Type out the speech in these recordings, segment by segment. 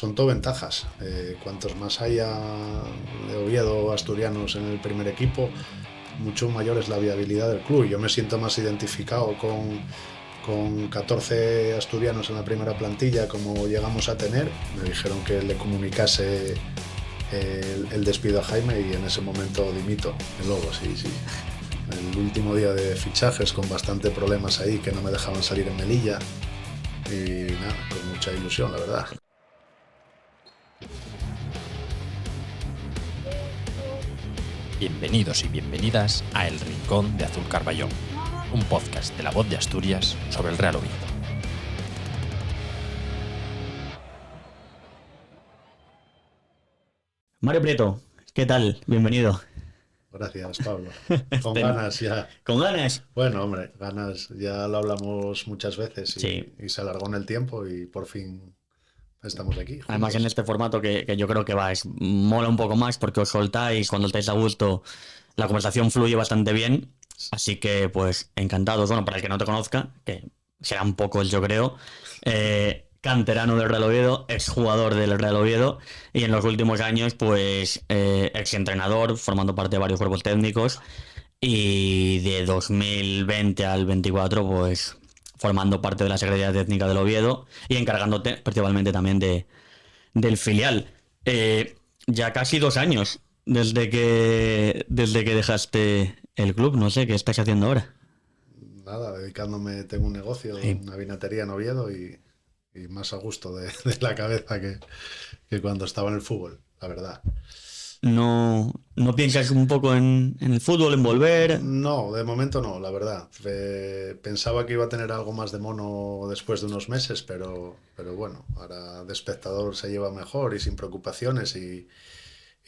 son todo ventajas. Cuantos más haya de Oviedo o asturianos en el primer equipo, mucho mayor es la viabilidad del club. Yo me siento más identificado con 14 asturianos en la primera plantilla como llegamos a tener. Me dijeron que le comunicase el despido a Jaime y en ese momento dimito. Y luego, sí. El último día de fichajes con bastante problemas ahí que no me dejaban salir en Melilla. Y nada, con mucha ilusión, la verdad. Bienvenidos y bienvenidas a El Rincón de Azul Carballón, un podcast de La Voz de Asturias sobre el Real Oviedo. Mario Prieto, ¿qué tal? Bienvenido. Gracias, Pablo. Con ganas ya. ¿Con ganas? Bueno, hombre, ganas. Ya lo hablamos muchas veces Sí. y se alargó en el tiempo y por fin estamos aquí. Juntos. Además en este formato que yo creo que mola un poco más porque os soltáis, cuando estáis a gusto, la conversación fluye bastante bien. Así que pues encantados. Bueno, para el que no te conozca, que serán pocos yo creo, canterano del Real Oviedo, exjugador del Real Oviedo y en los últimos años pues exentrenador, formando parte de varios cuerpos técnicos y de 2020 al 24 pues formando parte de la Secretaría Técnica del Oviedo y encargándote principalmente también del filial. Ya casi 2 años desde que dejaste el club, no sé, ¿qué estás haciendo ahora? Nada, dedicándome, tengo un negocio, Sí. una vinatería en Oviedo y más a gusto de la cabeza que cuando estaba en el fútbol, la verdad. ¿No piensas un poco en el fútbol, en volver? No, de momento no, la verdad. Pensaba que iba a tener algo más de mono después de unos meses, pero bueno, ahora de espectador se lleva mejor y sin preocupaciones y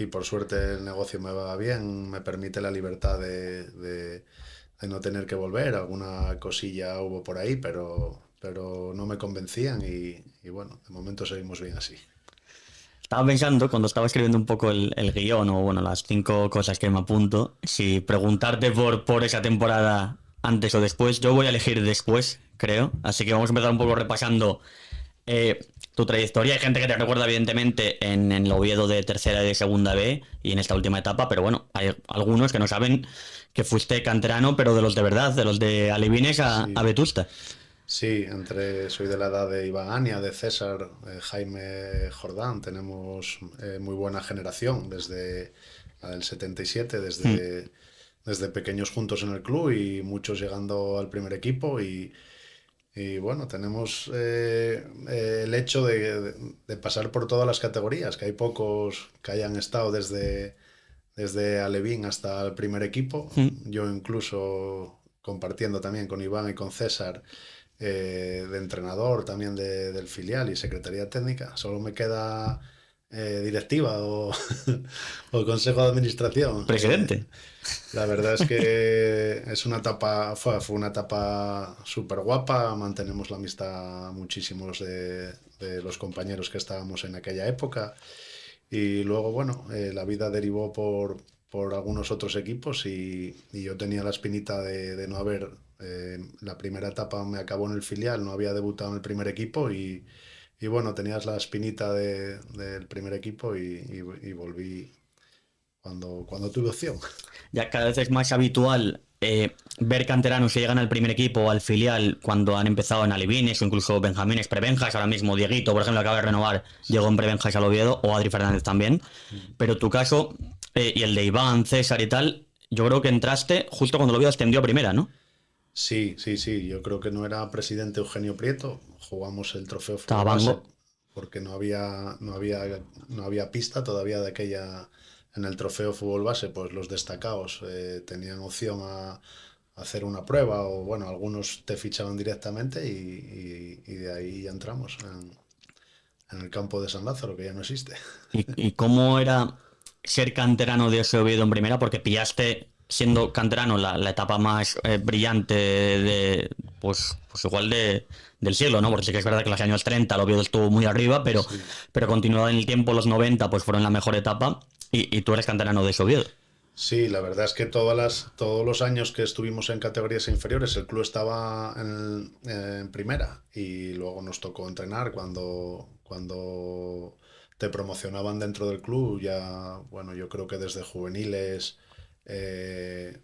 por suerte el negocio me va bien, me permite la libertad de no tener que volver. Alguna cosilla hubo por ahí, pero no me convencían y bueno, de momento seguimos bien así. Estaba pensando, cuando estaba escribiendo un poco el guión, o bueno, las 5 cosas que me apunto, si preguntarte por esa temporada antes o después. Yo voy a elegir después, creo. Así que vamos a empezar un poco repasando tu trayectoria. Hay gente que te recuerda, evidentemente, en el Oviedo de tercera y de segunda B y en esta última etapa, pero bueno, hay algunos que no saben que fuiste canterano, pero de los de verdad, de los de Alevines a Sí. Vetusta. Sí, soy de la edad de Iván Ania, de César, Jaime Jordán. Tenemos muy buena generación desde la del 77, desde pequeños juntos en el club y muchos llegando al primer equipo. Y bueno, tenemos el hecho de pasar por todas las categorías, que hay pocos que hayan estado desde Alevín hasta el primer equipo. Yo incluso compartiendo también con Iván y con César de entrenador también del filial y secretaría técnica. Solo me queda directiva o consejo de administración. Presidente. La verdad es que es una etapa, fue una etapa súper guapa. Mantenemos la amistad muchísimos de los compañeros que estábamos en aquella época. Y luego, bueno, la vida derivó por algunos otros equipos y yo tenía la espinita de no haber. La primera etapa me acabó en el filial, no había debutado en el primer equipo y bueno, tenías la espinita del primer equipo y volví cuando tuve opción. Ya cada vez es más habitual ver canteranos que llegan al primer equipo o al filial cuando han empezado en Alevines o incluso Benjamines, Prebenjas. Ahora mismo Dieguito, por ejemplo, acaba de renovar, llegó en Prebenjas al Oviedo, o Adri Fernández también. Pero tu caso y el de Iván, César y tal, yo creo que entraste justo cuando el Oviedo ascendió a primera, ¿no? Sí. Yo creo que no era presidente Eugenio Prieto. Jugamos el trofeo Estaba fútbol base Bango. porque no había pista todavía de aquella. En el trofeo fútbol base, pues los destacados tenían opción a hacer una prueba o bueno, algunos te fichaban directamente y de ahí ya entramos en el campo de San Lázaro, que ya no existe. ¿Y cómo era ser canterano de ese Oviedo en primera? Porque pillaste, siendo canterano, la etapa más brillante pues igual del siglo, ¿no? Porque sí que es verdad que en los años 30 el Oviedo estuvo muy arriba, Sí. pero continuado en el tiempo, los 90 pues fueron la mejor etapa y tú eres canterano de ese Oviedo. Sí, la verdad es que todos los años que estuvimos en categorías inferiores, el club estaba en primera y luego nos tocó entrenar cuando te promocionaban dentro del club ya, bueno, yo creo que desde juveniles, eh,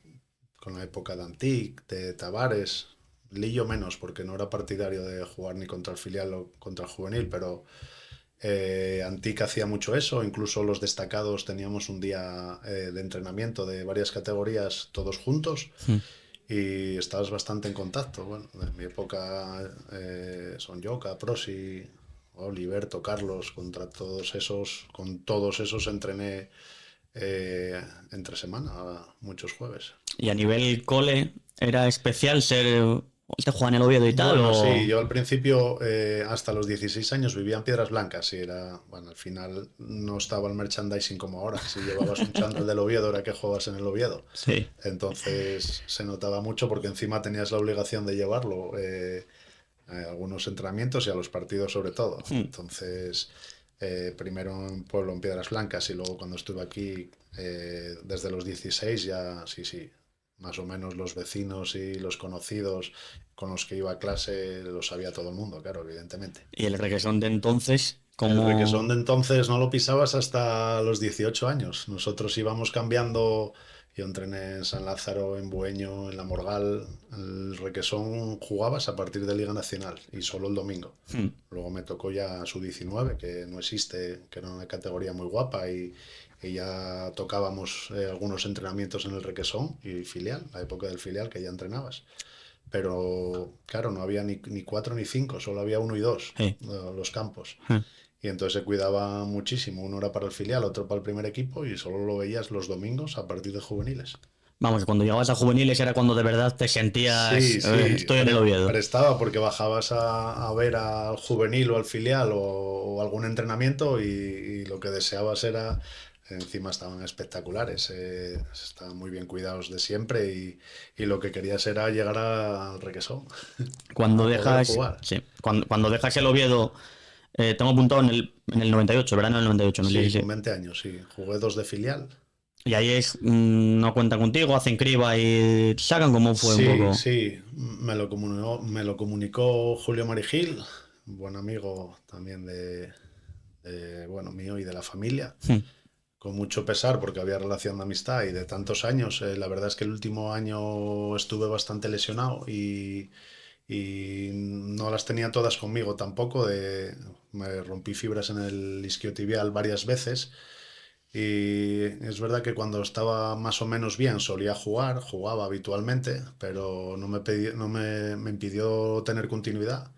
con la época de Antic, de Tavares, Lillo menos, porque no era partidario de jugar ni contra el filial o contra el juvenil, pero Antic hacía mucho eso, incluso los destacados teníamos un día de entrenamiento de varias categorías todos juntos y estabas bastante en contacto. Bueno, en mi época Son Yoka, Prosi, Oliverto, Carlos, con todos esos entrené entre semana, muchos jueves. Y a nivel cole, ¿era especial ser este Juan el Oviedo y tal? Bueno, O... sí, yo al principio, hasta los 16 años, vivía en Piedras Blancas y era, bueno, al final no estaba el merchandising como ahora. Si llevabas un chándal del Oviedo, era que jugabas en el Oviedo. Sí. Entonces se notaba mucho porque encima tenías la obligación de llevarlo a algunos entrenamientos y a los partidos sobre todo. Entonces, primero en Pueblo, en Piedras Blancas, y luego cuando estuve aquí, desde los 16 ya, sí, sí, más o menos los vecinos y los conocidos con los que iba a clase lo sabía todo el mundo, claro, evidentemente. Y el requesón de entonces, El como... requesón de entonces no lo pisabas hasta los 18 años. Nosotros íbamos cambiando. Yo entrené en San Lázaro, en Bueño, en La Morgal. El requesón jugabas a partir de Liga Nacional y solo el domingo. Luego me tocó ya su 19, que no existe, que era una categoría muy guapa y ya tocábamos algunos entrenamientos en el requesón y filial, la época del filial que ya entrenabas. Pero claro, no había ni 4 ni 5, solo había 1 y 2 Sí. los campos. Y entonces se cuidaba muchísimo. Uno era para el filial, otro para el primer equipo y solo lo veías los domingos a partir de juveniles. Vamos, cuando llegabas a juveniles era cuando de verdad te sentías... Sí, sí, estoy en el Oviedo. prestaba porque bajabas a ver al juvenil o al filial o algún entrenamiento y lo que deseabas era... Encima estaban espectaculares, estaban muy bien cuidados de siempre y lo que querías era llegar al requesón, Cuando a poder dejas... jugar. Sí, cuando dejas el Oviedo... tengo apuntado en el 98, verano del 98, en el Sí, 16. con 20 años, sí. Jugué 2 de filial. Y ahí es, no cuentan contigo, hacen criba y sacan cómo fue un Sí, poco. sí, me lo comunicó Julio Marigil, buen amigo también bueno, mío y de la familia, con mucho pesar porque había relación de amistad y de tantos años. La verdad es que el último año estuve bastante lesionado y no las tenía todas conmigo tampoco. Me rompí fibras en el isquiotibial varias veces. Y es verdad que cuando estaba más o menos bien solía jugar, jugaba habitualmente, pero no me impidió tener continuidad.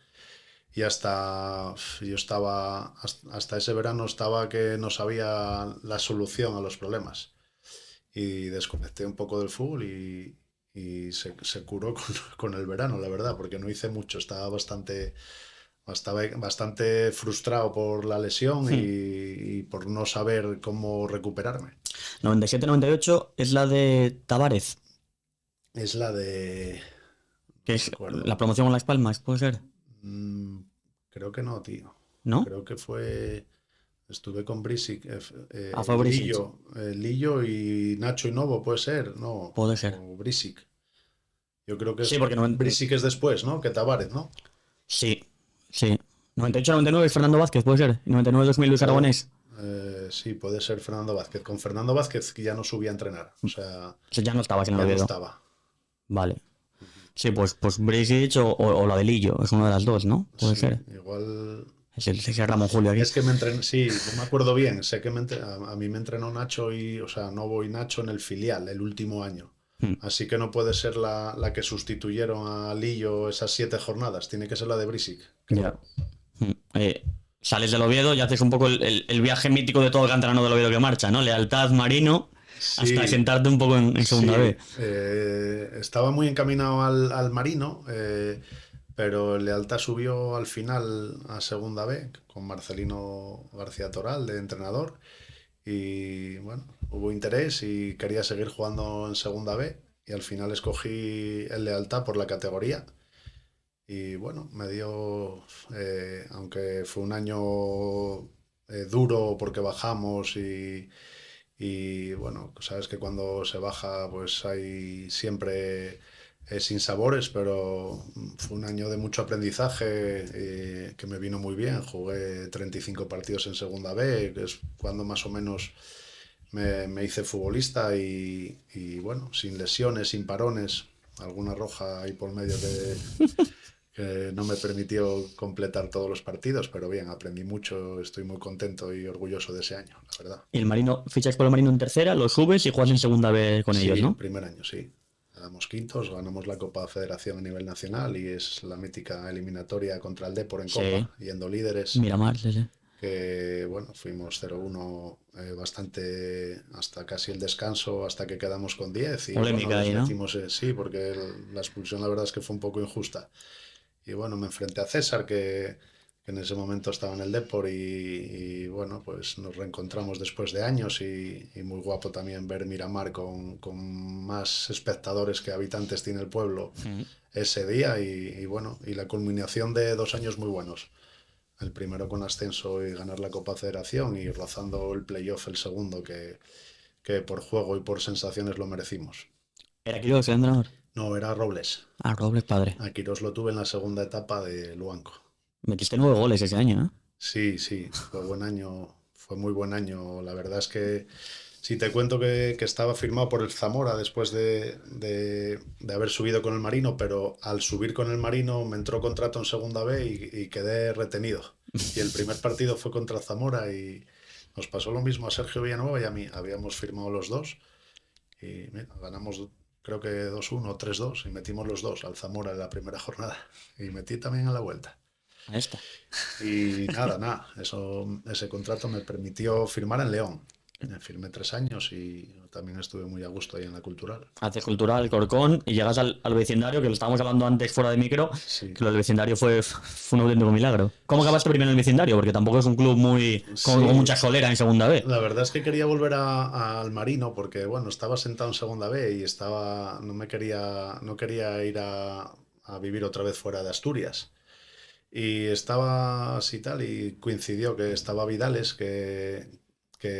Y yo estaba, hasta ese verano estaba que no sabía la solución a los problemas. Y desconecté un poco del fútbol y se curó con el verano, la verdad, porque no hice mucho, estaba bastante frustrado por la lesión y por no saber cómo recuperarme. 97-98 es la de Tavares, Es la de... que No es recuerdo. la promoción con Las Palmas, puede ser, Mm, creo que no, tío. ¿no? Creo que fue... Estuve con Brisic, Ah, fue Brisic, Lillo y Nacho y Novo, puede ser, no, puede ser. o Brisic. Yo creo que Sí, es porque Brisic es después, ¿no? Que Tavares, ¿no? sí, sí. 98-99 es Fernando Vázquez, puede ser. Y 99-2000 Luis Puede- Aragonés. sí, puede ser Fernando Vázquez. Con Fernando Vázquez que ya no subía a entrenar, o sea, O sea, ya no estabas en el ya no Oviedo. estaba. Vale. Sí, pues Brisic o la de Lillo, es una de las dos, ¿no? Puede Sí, ser. igual. Es el Ramón Julio aquí. Es que me entrené, sí, no me acuerdo bien. Sé que a mí me entrenó Nacho o sea, Novo y Nacho en el filial el último año. Hmm. Así que no puede ser la que sustituyeron a Lillo esas 7 jornadas. Tiene que ser la de Brisic. Ya. Sales del Oviedo y haces un poco el viaje mítico de todo el canterano del Oviedo que marcha, ¿no? Lealtad, Marino, hasta Sí, sentarte un poco en segunda sí. B. Estaba muy encaminado al Marino, pero el Lealtad subió al final a segunda B con Marcelino García Toral de entrenador. Y bueno, hubo interés y quería seguir jugando en segunda B y al final escogí el Lealtad por la categoría y bueno, aunque fue un año duro porque bajamos y bueno, sabes que cuando se baja pues hay siempre sin sabores, pero fue un año de mucho aprendizaje que me vino muy bien. Jugué 35 partidos en Segunda B, que es cuando más o menos me hice futbolista y bueno, sin lesiones, sin parones, alguna roja ahí por medio que no me permitió completar todos los partidos, pero bien, aprendí mucho, estoy muy contento y orgulloso de ese año, la verdad. Y el Marino, fichas por el Marino en tercera, lo subes y juegas en segunda vez con Sí, ellos, el ¿no? primer año, sí. Quedamos quintos, ganamos la Copa Federación a nivel nacional y es la mítica eliminatoria contra el Depor en Sí. Copa, yendo líderes. Miramar, sí. Que bueno, fuimos 0-1 bastante hasta casi el descanso, hasta que quedamos con 10 y Polémica bueno, les ahí, ¿no? metimos, sí, porque la expulsión la verdad es que fue un poco injusta. Y bueno, me enfrenté a César, que en ese momento estaba en el Depor y bueno, pues nos reencontramos después de años y muy guapo también ver Miramar con más espectadores que habitantes tiene el pueblo ese día y bueno, y la culminación de 2 años muy buenos. El primero con ascenso y ganar la Copa Federación y rozando el playoff el segundo, que por juego y por sensaciones lo merecimos. ¿Era Quiroz el entrenador? No, era Robles. Ah, Robles, padre. A Quirós lo tuve en la segunda etapa de Luanco. Metiste 9 goles ese año, ¿eh? Sí, sí, fue buen año, fue muy buen año. La verdad es que si te cuento que estaba firmado por el Zamora después de haber subido con el Marino, pero al subir con el Marino me entró contrato en Segunda B y quedé retenido. Y el primer partido fue contra Zamora y nos pasó lo mismo a Sergio Villanueva y a mí. Habíamos firmado los dos y mira, ganamos creo que 2-1 o 3-2 y metimos los dos al Zamora en la primera jornada y metí también a la vuelta. Ahí está. Y nada, ese contrato me permitió firmar en León. Firmé 3 años y también estuve muy a gusto ahí en la Cultural. Haces cultural, Corcón, y llegas al vecindario, que lo estábamos hablando antes fuera de micro, Sí. que lo del vecindario fue un auténtico milagro. ¿Cómo acabaste primero en el vecindario? Porque tampoco es un club muy con Sí. mucha solera en segunda B. La verdad es que quería volver al Marino porque, bueno, estaba sentado en Segunda B y no quería ir a vivir otra vez fuera de Asturias. Y estaba así tal y coincidió que estaba Vidales, que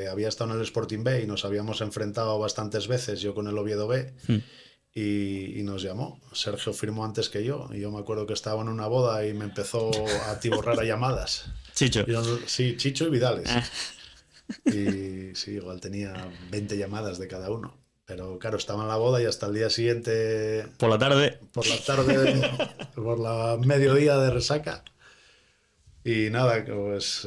había estado en el Sporting B y nos habíamos enfrentado bastantes veces, yo con el Oviedo B, y nos llamó. Sergio firmó antes que yo, y yo me acuerdo que estaba en una boda y me empezó a atiborrar a llamadas. Chicho. Sí, Chicho y Vidales. Y sí, igual tenía 20 llamadas de cada uno. Pero claro, estaba en la boda y hasta el día siguiente, Por la tarde. por la mediodía de resaca. Y nada, pues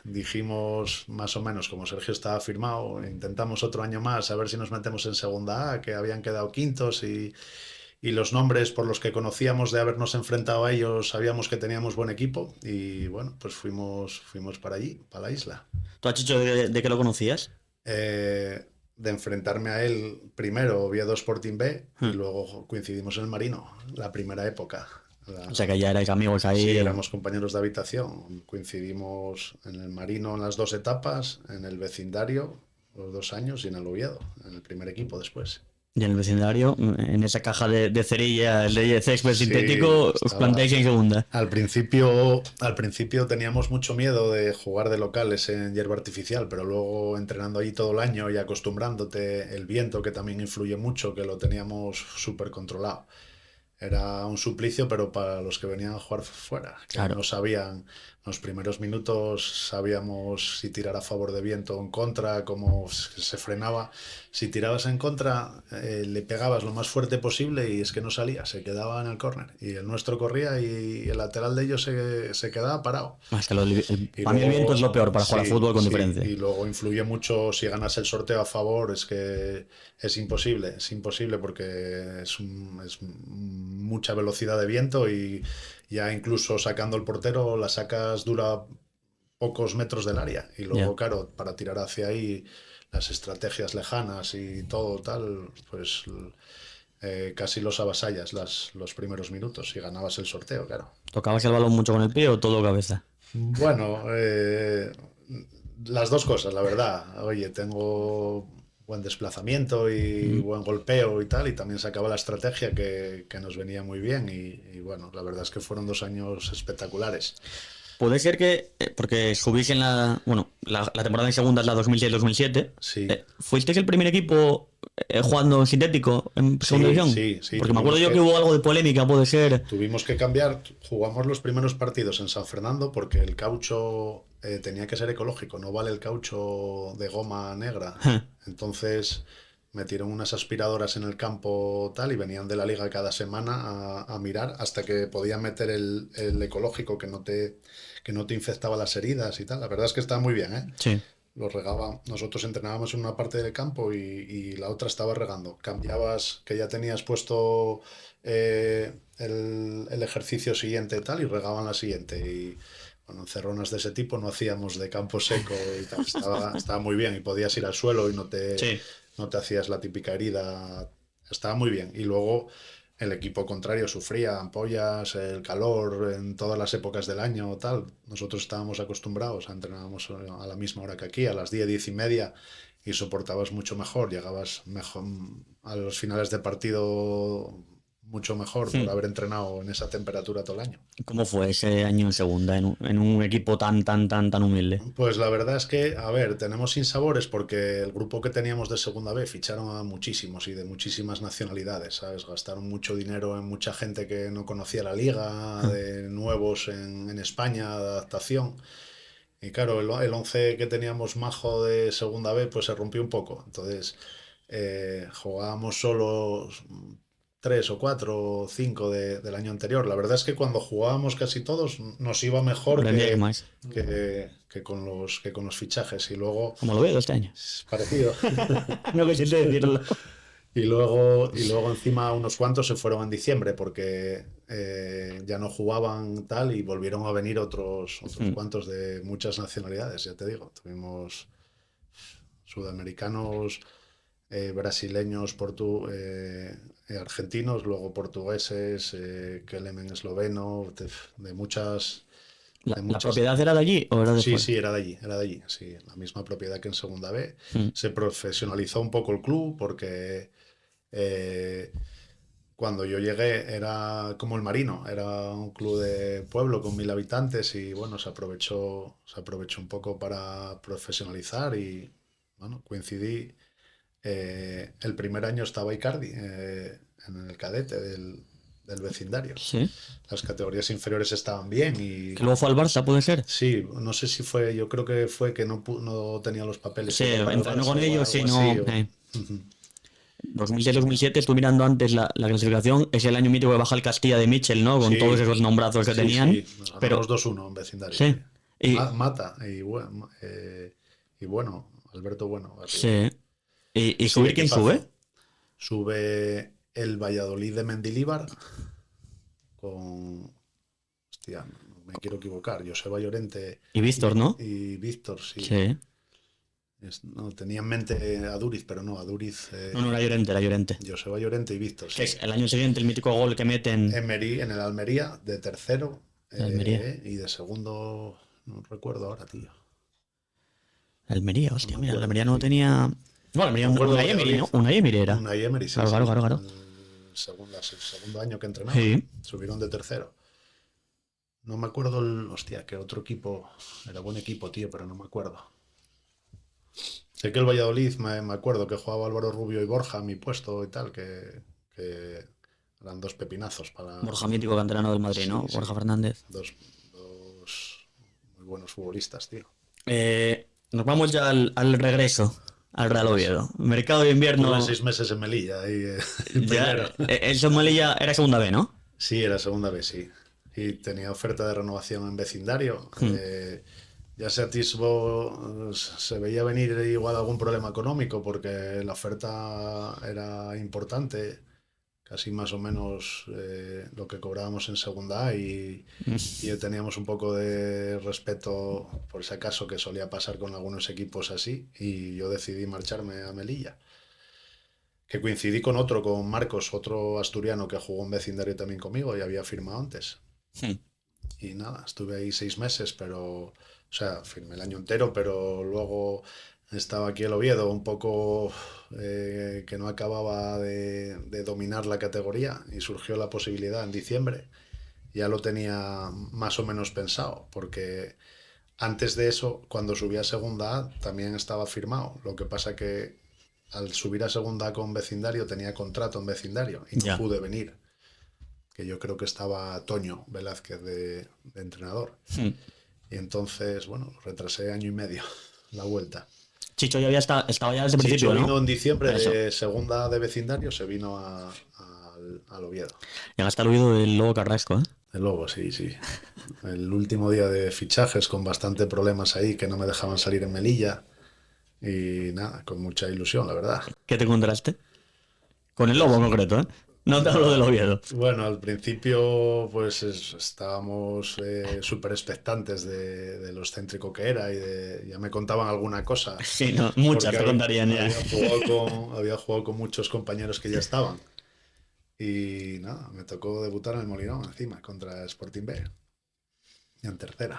dijimos más o menos, como Sergio estaba firmado, intentamos otro año más a ver si nos metemos en Segunda A, que habían quedado quintos y los nombres por los que conocíamos de habernos enfrentado a ellos sabíamos que teníamos buen equipo y bueno, pues fuimos para allí, para la isla. ¿Tú a Chicho de qué lo conocías? De enfrentarme a él primero Oviedo Sporting B y luego coincidimos en el Marino, la primera época. O sea que ya erais amigos ahí. Sí, éramos compañeros de habitación. Coincidimos en el Marino en las 2 etapas, en el vecindario los 2 años y en el Oviedo, en el primer equipo después. Y en el vecindario, en esa caja de cerillas de césped Sí, sintético, os estaba- plantáis en segunda. Al principio teníamos mucho miedo de jugar de locales en hierba artificial, pero luego entrenando allí todo el año y acostumbrándote, el viento que también influye mucho, que lo teníamos súper controlado. Era un suplicio, pero para los que venían a jugar fuera, que Claro. no sabían, los primeros minutos sabíamos si tirar a favor de viento o en contra, cómo se frenaba. Si tirabas en contra, le pegabas lo más fuerte posible y es que no salía, se quedaba en el córner. Y el nuestro corría y el lateral de ellos se quedaba parado. Más que Y para mí el luego- viento es lo peor para jugar a sí, fútbol con sí, diferencia. Y luego influye mucho si ganas el sorteo a favor, es que es imposible porque es mucha velocidad de viento y ya incluso sacando el portero la sacas dura pocos metros del área. Y luego, Ya. claro, para tirar hacia ahí las estrategias lejanas y todo tal, pues casi los avasallas los primeros minutos y ganabas el sorteo, claro. ¿Tocabas el balón mucho con el pie o todo cabeza? Bueno, las dos cosas, la verdad. Oye, tengo buen desplazamiento y buen golpeo y tal, y también sacaba la estrategia que nos venía muy bien y bueno, la verdad es que fueron 2 años espectaculares. puede ser que, porque subís en la temporada en segunda es la 2006-2007. Sí. ¿Fuisteis el primer equipo jugando sintético en segunda división? Sí. Porque me acuerdo yo que hubo algo de polémica, puede ser. Tuvimos que cambiar, jugamos los primeros partidos en San Fernando porque el caucho tenía que ser ecológico, no vale el caucho de goma negra. Entonces metieron unas aspiradoras en el campo tal y venían de la liga cada semana a mirar hasta que podían meter el ecológico que no te infectaba las heridas y tal. La verdad es que estaba muy bien, ¿eh? Sí. Lo regaba. Nosotros entrenábamos en una parte del campo y la otra estaba regando. Cambiabas, que ya tenías puesto el ejercicio siguiente tal y regaban la siguiente. Y bueno, encerronas de ese tipo no hacíamos de campo seco y tal. Estaba muy bien y podías ir al suelo y Sí. no te hacías la típica herida. Estaba muy bien. Y luego el equipo contrario sufría ampollas, el calor en todas las épocas del año, tal. Nosotros estábamos acostumbrados, entrenábamos a la misma hora que aquí, a las 10, 10:30, y soportabas mucho mejor, llegabas mejor a los finales de partido mucho mejor por haber entrenado en esa temperatura todo el año. ¿Cómo fue ese año en segunda, en un equipo tan humilde? Pues la verdad es que, a ver, tenemos sinsabores porque el grupo que teníamos de segunda B ficharon a muchísimos y de muchísimas nacionalidades, ¿sabes? Gastaron mucho dinero en mucha gente que no conocía la liga, de nuevos en España, de adaptación. Y claro, el 11 que teníamos majo de segunda B pues se rompió un poco. Entonces jugábamos solo 3 o 4 o 5 del año anterior. La verdad es que cuando jugábamos casi todos nos iba mejor Rendíais más. que con los fichajes. Y luego, Como lo veo este año. es parecido. No que siente decirlo. Y luego encima unos cuantos se fueron en diciembre porque ya no jugaban tal y volvieron a venir otros cuantos de muchas nacionalidades, ya te digo. Tuvimos sudamericanos, brasileños, argentinos, luego portugueses, Kelemen esloveno, de muchas... ¿La muchas... propiedad era de allí o era de fuera? Sí, era de allí, sí, la misma propiedad que en Segunda B. Se profesionalizó un poco el club porque cuando yo llegué era como el Marino, era un club de pueblo con 1000 habitantes y bueno, se aprovechó un poco para profesionalizar y bueno, coincidí. El primer año estaba Icardi en el cadete del vecindario. Sí. Las categorías inferiores estaban bien y... ¿Que luego fue al Barça, puede ser? Sí, no sé si fue, yo creo que fue que no tenía los papeles. Sí, para el entrenó Barça con o ellos, algo sí, no. así, 2006-2007, estuve mirando antes la clasificación, es el año mítico que baja el Castilla de Mitchell, ¿no? Con Sí. todos esos nombrazos que tenían. Sí, nos ganamos 2-1 en vecindario. Sí. Y, Mata y bueno, Alberto Bueno. sí. ¿Y Sí, subir quién equipazo. sube? Sube el Valladolid de Mendilíbar con... Hostia, no me quiero equivocar. Joseba Llorente. Y Víctor, ¿no? Y Víctor, sí. Sí. No, tenía en mente a Duriz, pero no, a Duriz. No, era Llorente, era Llorente. Joseba Llorente y Víctor. Que Sí. es el año siguiente el mítico gol que meten. En el Almería, de tercero. Almería. Y de segundo, no recuerdo ahora, tío. Almería, hostia, No me mira, acuerdo, Almería no sí. tenía. No, Almería, Me acuerdo una de Emery, ¿no? Valladolid. Una Emery era. Una Emery, sí. Claro. El segundo año que entrenaba. Sí. Subieron de tercero. No me acuerdo hostia, que otro equipo. Era buen equipo, tío, pero no me acuerdo. Sé que el Valladolid, me acuerdo que jugaba Álvaro Rubio y Borja a mi puesto y tal, que eran dos pepinazos para... Borja mítico canterano del Madrid, ¿no? Sí, Borja Fernández. Dos muy buenos futbolistas, tío. Nos vamos ya al regreso, al Real Oviedo. Mercado de invierno. Tuve 6 meses en Melilla. Ya, eso en Melilla era segunda B, ¿no? Sí, era segunda vez, sí. Y tenía oferta de renovación en vecindario. Ya se atisbó, se veía venir igual algún problema económico porque la oferta era importante, casi más o menos lo que cobrábamos en segunda A y teníamos un poco de respeto por ese caso que solía pasar con algunos equipos así y yo decidí marcharme a Melilla. Que coincidí con Marcos, otro asturiano que jugó en vecindario también conmigo y había firmado antes. Y nada, estuve ahí 6 meses, pero, o sea, firmé el año entero, pero luego estaba aquí el Oviedo, un poco que no acababa de dominar la categoría y surgió la posibilidad en diciembre ya lo tenía más o menos pensado, porque antes de eso, cuando subí a segunda A, también estaba firmado. Lo que pasa que al subir a segunda A con vecindario tenía contrato en vecindario y no Ya. pude venir, que yo creo que estaba Toño Velázquez de entrenador. Hmm. Y entonces, bueno, retrasé año y medio la vuelta. Chicho ya estaba ya desde el Chicho principio, vino ¿no? en diciembre Eso. de segunda de vecindario, se vino al Oviedo. Llegaste al oído del Lobo Carrasco, ¿eh? De Lobo, sí, sí. El último día de fichajes con bastante problemas ahí que no me dejaban salir en Melilla. Y nada, con mucha ilusión, la verdad. ¿Qué te encontraste? Con el Lobo Pues en concreto, ¿eh? No te hablo del nada. Oviedo. Bueno, al principio pues estábamos súper expectantes de lo excéntrico que era y ya me contaban alguna cosa Sí, no, muchas porque te contarían ya. había jugado con muchos compañeros que ya estaban. Y nada, me tocó debutar en el Molinón encima contra Sporting B, en tercera.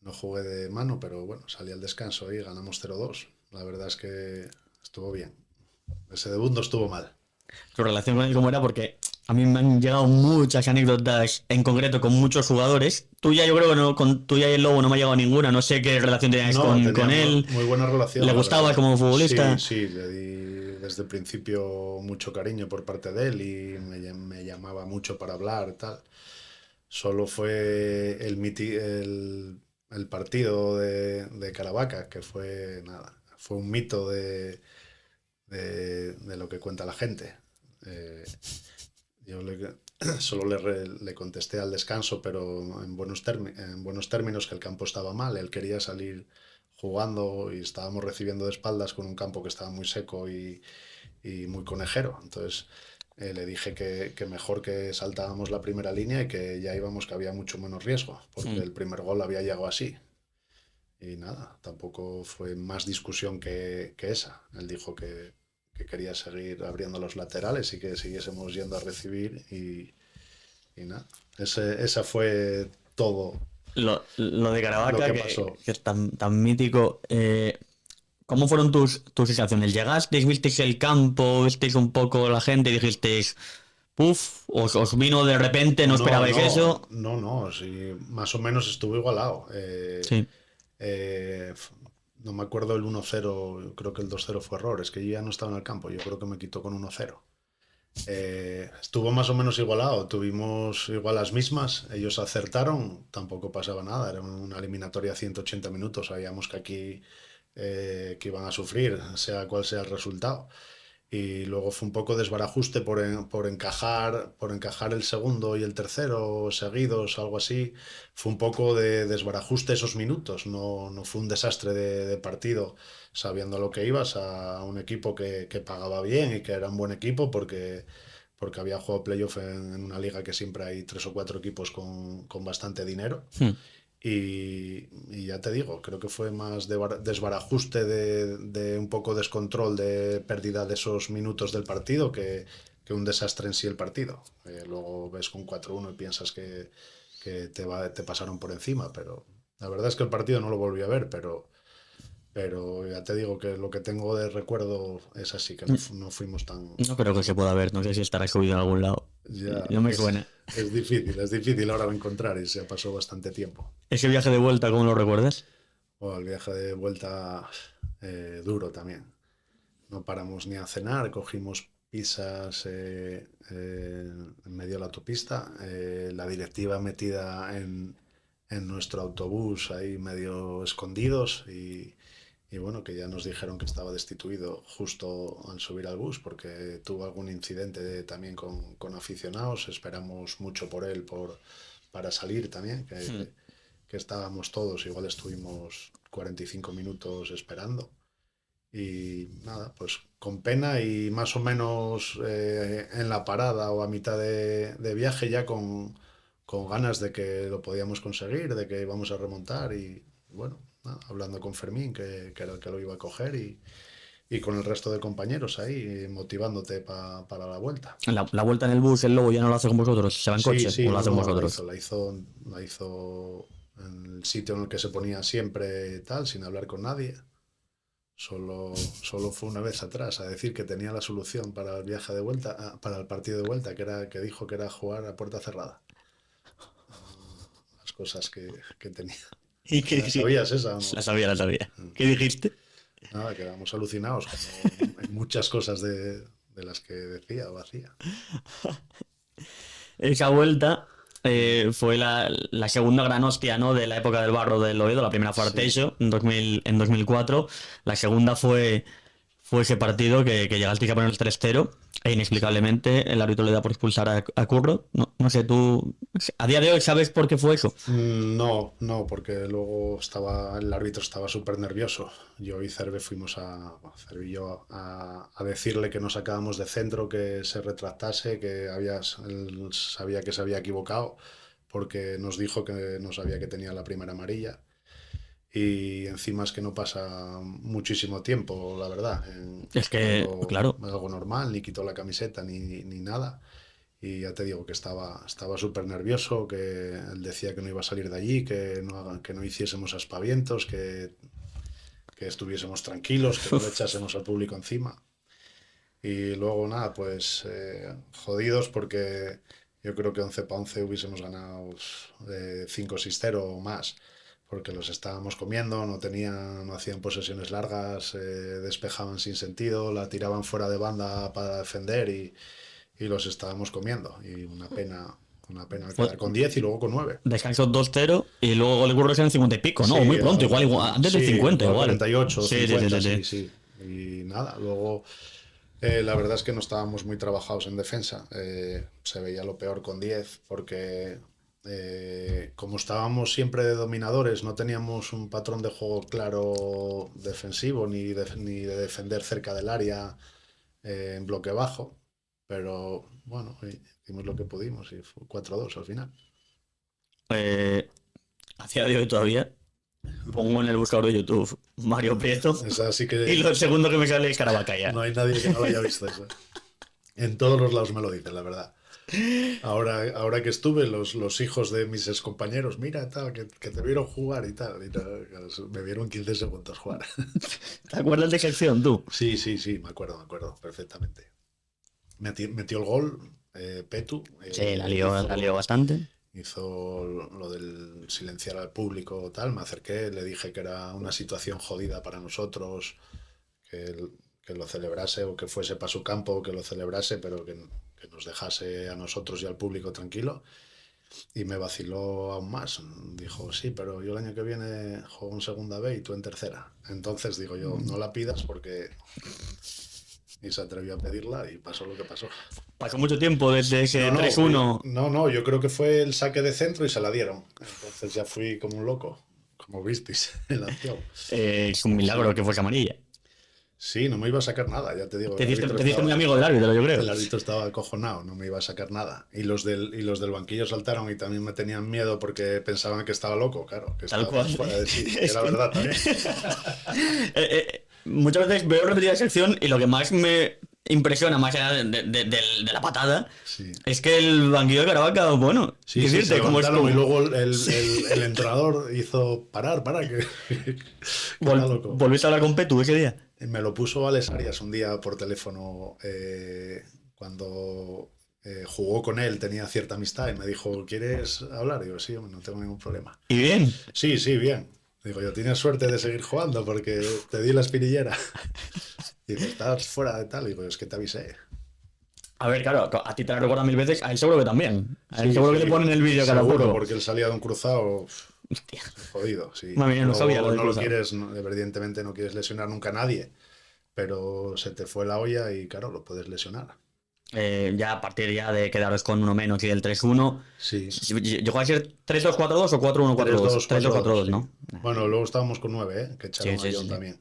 No jugué de mano, pero bueno, salí al descanso y ganamos 0-2. La verdad es que estuvo bien. Ese debut no estuvo mal. Tu relación con él cómo era, porque a mí me han llegado muchas anécdotas, en concreto con muchos jugadores. Tuya yo creo que no, con tuya y el Lobo no me ha llegado ninguna, no sé qué relación tenías No, con teníamos él. muy buena ¿Le relación, la gustaba verdad. como Sí, futbolista? sí, le di desde el principio mucho cariño por parte de él y me llamaba mucho para hablar, tal. Solo fue el partido de Caravaca, que fue nada, fue un mito de lo que cuenta la gente. Eh, yo solo le contesté al descanso, pero en buenos términos, que el campo estaba mal. Él quería salir jugando y estábamos recibiendo de espaldas con un campo que estaba muy seco y muy conejero. Entonces le dije que mejor que saltábamos la primera línea y que ya íbamos, que había mucho menos riesgo, porque Hmm. el primer gol había llegado así. Y nada, tampoco fue más discusión que esa. Él dijo que quería seguir abriendo los laterales y que siguiésemos yendo a recibir y nada. Esa fue todo Lo de lo Caravaca, que pasó. que es tan mítico. ¿Cómo fueron tus sensaciones? ¿Llegasteis, visteis el campo, visteis un poco la gente y dijisteis, puf, os vino de repente, no No, esperabais no, eso? no, no, sí, más o menos estuvo igualado. Sí. Eh, f- no me acuerdo el 1-0, creo que el 2-0 fue error, es que yo ya no estaba en el campo, yo creo que me quitó con 1-0. Estuvo más o menos igualado, tuvimos igual las mismas, ellos acertaron, tampoco pasaba nada, era una eliminatoria a 180 minutos, sabíamos que aquí que iban a sufrir, sea cual sea el resultado. Y luego fue un poco desbarajuste por encajar el segundo y el tercero seguidos, algo así. Fue un poco de desbarajuste esos minutos, no fue un desastre de partido, sabiendo lo que ibas a un equipo que pagaba bien y que era un buen equipo porque había jugado playoff en una liga que siempre hay tres o cuatro equipos con bastante dinero. Hmm. Y ya te digo, creo que fue más desbarajuste de un poco descontrol de pérdida de esos minutos del partido que un desastre en sí el partido. Luego ves con 4-1 y piensas que te pasaron por encima, pero la verdad es que el partido no lo volví a ver, pero ya te digo que lo que tengo de recuerdo es así, que no fuimos tan... No creo que se pueda ver, no sé si estará subido en algún lado. Ya, No me suena. es difícil ahora de encontrar y se pasó bastante tiempo. Ese viaje de vuelta, ¿cómo lo recuerdas? O el viaje de vuelta duro también. No paramos ni a cenar, cogimos pizzas en medio de la autopista, la directiva metida en nuestro autobús ahí medio escondidos y bueno, que ya nos dijeron que estaba destituido justo al subir al bus porque tuvo algún incidente también con aficionados, esperamos mucho por él para salir también, Hmm. que estábamos todos, igual estuvimos 45 minutos esperando. Y nada, pues con pena y más o menos en la parada o a mitad de viaje ya con ganas de que lo podíamos conseguir, de que íbamos a remontar y bueno, nada, hablando con Fermín, que era el que lo iba a coger y con el resto de compañeros ahí motivándote para la vuelta. La vuelta en el bus, el Lobo ya no lo hace con vosotros. ¿Se va en Sí, coche o sí, lo no, hacen no, vosotros? la hizo en el sitio en el que se ponía siempre tal, sin hablar con nadie. Solo fue una vez atrás a decir que tenía la solución para el viaje de vuelta, para el partido de vuelta, que dijo que era jugar a puerta cerrada. cosas que tenía. ¿Y qué ¿La sabías esa o no? La sabía, la sabía. ¿Qué dijiste? Nada, quedamos alucinados como en muchas cosas de las que decía o hacía. Esa vuelta fue la segunda gran hostia, ¿no? De la época del barro del Oviedo. La primera fue Sí. Arteixo en 2004. La segunda fue ese partido que llegasteis a poner el 3-0 e inexplicablemente el árbitro le da por expulsar a Curro. No sé, tú a día de hoy sabes por qué fue eso. No, porque luego el árbitro estaba súper nervioso. Yo y Cerve fuimos Cerve y yo a decirle que nos sacábamos de centro, que se retractase, que él sabía que se había equivocado, porque nos dijo que no sabía que tenía la primera amarilla. Y encima es que no pasa muchísimo tiempo, la verdad. Es que, claro. Es algo normal, ni quitó la camiseta ni nada. Y ya te digo que estaba súper nervioso, que él decía que no iba a salir de allí, que no hiciésemos aspavientos, que estuviésemos tranquilos, que no le echásemos al público encima. Y luego nada, pues jodidos porque yo creo que 11-11 hubiésemos ganado 5-6-0 o más, porque los estábamos comiendo, no hacían posesiones largas, despejaban sin sentido, la tiraban fuera de banda para defender y los estábamos comiendo. Y una pena quedar con 10 y luego con 9. Descanso 2-0 y luego gol de Curro en el 50 y pico, ¿no? Sí, Muy pronto, igual antes del 50, igual. 48, Sí, 50, sí. sí. Y nada, luego la verdad es que no estábamos muy trabajados en defensa. Se veía lo peor con 10 porque como estábamos siempre de dominadores, no teníamos un patrón de juego claro defensivo ni de defender cerca del área en bloque bajo. Pero bueno, hicimos lo que pudimos y fue 4-2 al final. A día de hoy todavía pongo en el buscador de YouTube Mario Prieto Así que y lo segundo que me sale es Carabacaya. no hay nadie que no lo haya visto eso. En todos los lados me lo dicen, la verdad. Ahora que estuve, los hijos de mis excompañeros, mira, tal, que te vieron jugar y tal. Me vieron 15 segundos jugar. ¿Te acuerdas de sección tú? Sí, me acuerdo perfectamente. Metió el gol, Petu. Sí, la lió bastante. Hizo lo del silenciar al público, tal. Me acerqué, le dije que era una situación jodida para nosotros, que lo celebrase o que fuese para su campo, que lo celebrase, pero que nos dejase a nosotros y al público tranquilo. Y me vaciló aún más. Dijo, sí, pero yo el año que viene juego en segunda B y tú en tercera. Entonces digo yo, no la pidas porque... Y se atrevió a pedirla y pasó lo que pasó. Pasó mucho tiempo desde ese 3-1. No, yo creo que fue el saque de centro y se la dieron. Entonces ya fui como un loco, como visteis en la acción. Es un milagro que fuese amarilla. Sí, no me iba a sacar nada, ya te digo. Te diste muy amigo del árbitro, yo creo. El árbitro estaba acojonado, no me iba a sacar nada. Y los del banquillo saltaron y también me tenían miedo porque pensaban que estaba loco, claro. Que Tal cual. Fuera de sí, era verdad también. Muchas veces veo repetida la sección y lo que más me impresiona, más allá de la patada, sí, es que el banquillo de Caravaca, bueno, sí, se levantaron y luego el entrenador hizo parar, que ¿Volviste a hablar con Petu ese día? Me lo puso Alex Arias un día por teléfono cuando jugó con él, tenía cierta amistad y me dijo, ¿quieres hablar? Y digo, sí, no tengo ningún problema. ¿Y bien? Sí, bien. Digo, yo tienes suerte de seguir jugando porque te di la espinillera. Y dice, estás fuera de tal. Y digo, es que te avisé. A ver, claro, a ti te la recuerda 1000 veces, a él seguro que también. A él seguro que le ponen el vídeo cada puro. Porque él salía de un cruzado jodido. Sí. Mami, no sabía lo no lo quieres, evidentemente no quieres lesionar nunca a nadie. Pero se te fue la olla y claro, lo puedes lesionar. Ya a partir de quedaros con uno menos y del 3-1. Sí. ¿Llegó a ser 3-2-4-2 o 4-1-4-2? 3-2-4-2, ¿no? Bueno, luego estábamos con 9, que echaron a John sí. también.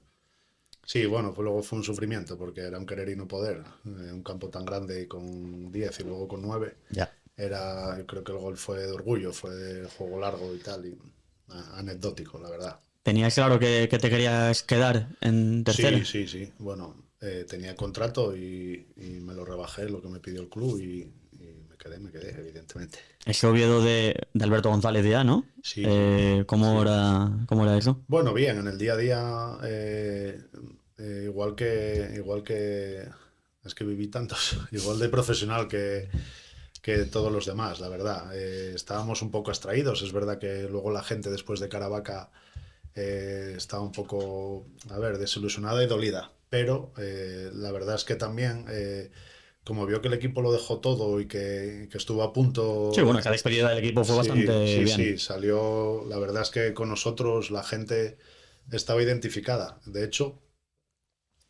Sí, bueno, pues luego fue un sufrimiento porque era un querer y no poder. Un campo tan grande y con 10 y luego con 9. Ya. Yo creo que el gol fue de orgullo, fue de juego largo y tal. Y anecdótico, la verdad. ¿Tenías claro que te querías quedar en tercera? Sí. Bueno, tenía contrato y me lo rebajé, lo que me pidió el club y me quedé, evidentemente. Ese Oviedo de Alberto González ya, ¿no? Sí. ¿Cómo era eso? Bueno, bien, en el día a día, igual que es que viví tantos, igual de profesional que que todos los demás, la verdad. Estábamos un poco extraídos. Es verdad que luego la gente después de Caravaca estaba un poco, a ver, desilusionada y dolida. Pero la verdad es que también, como vio que el equipo lo dejó todo y que estuvo a punto. Sí, bueno, esa despedida del equipo fue bastante Sí, bien. sí, salió. La verdad es que con nosotros la gente estaba identificada. De hecho,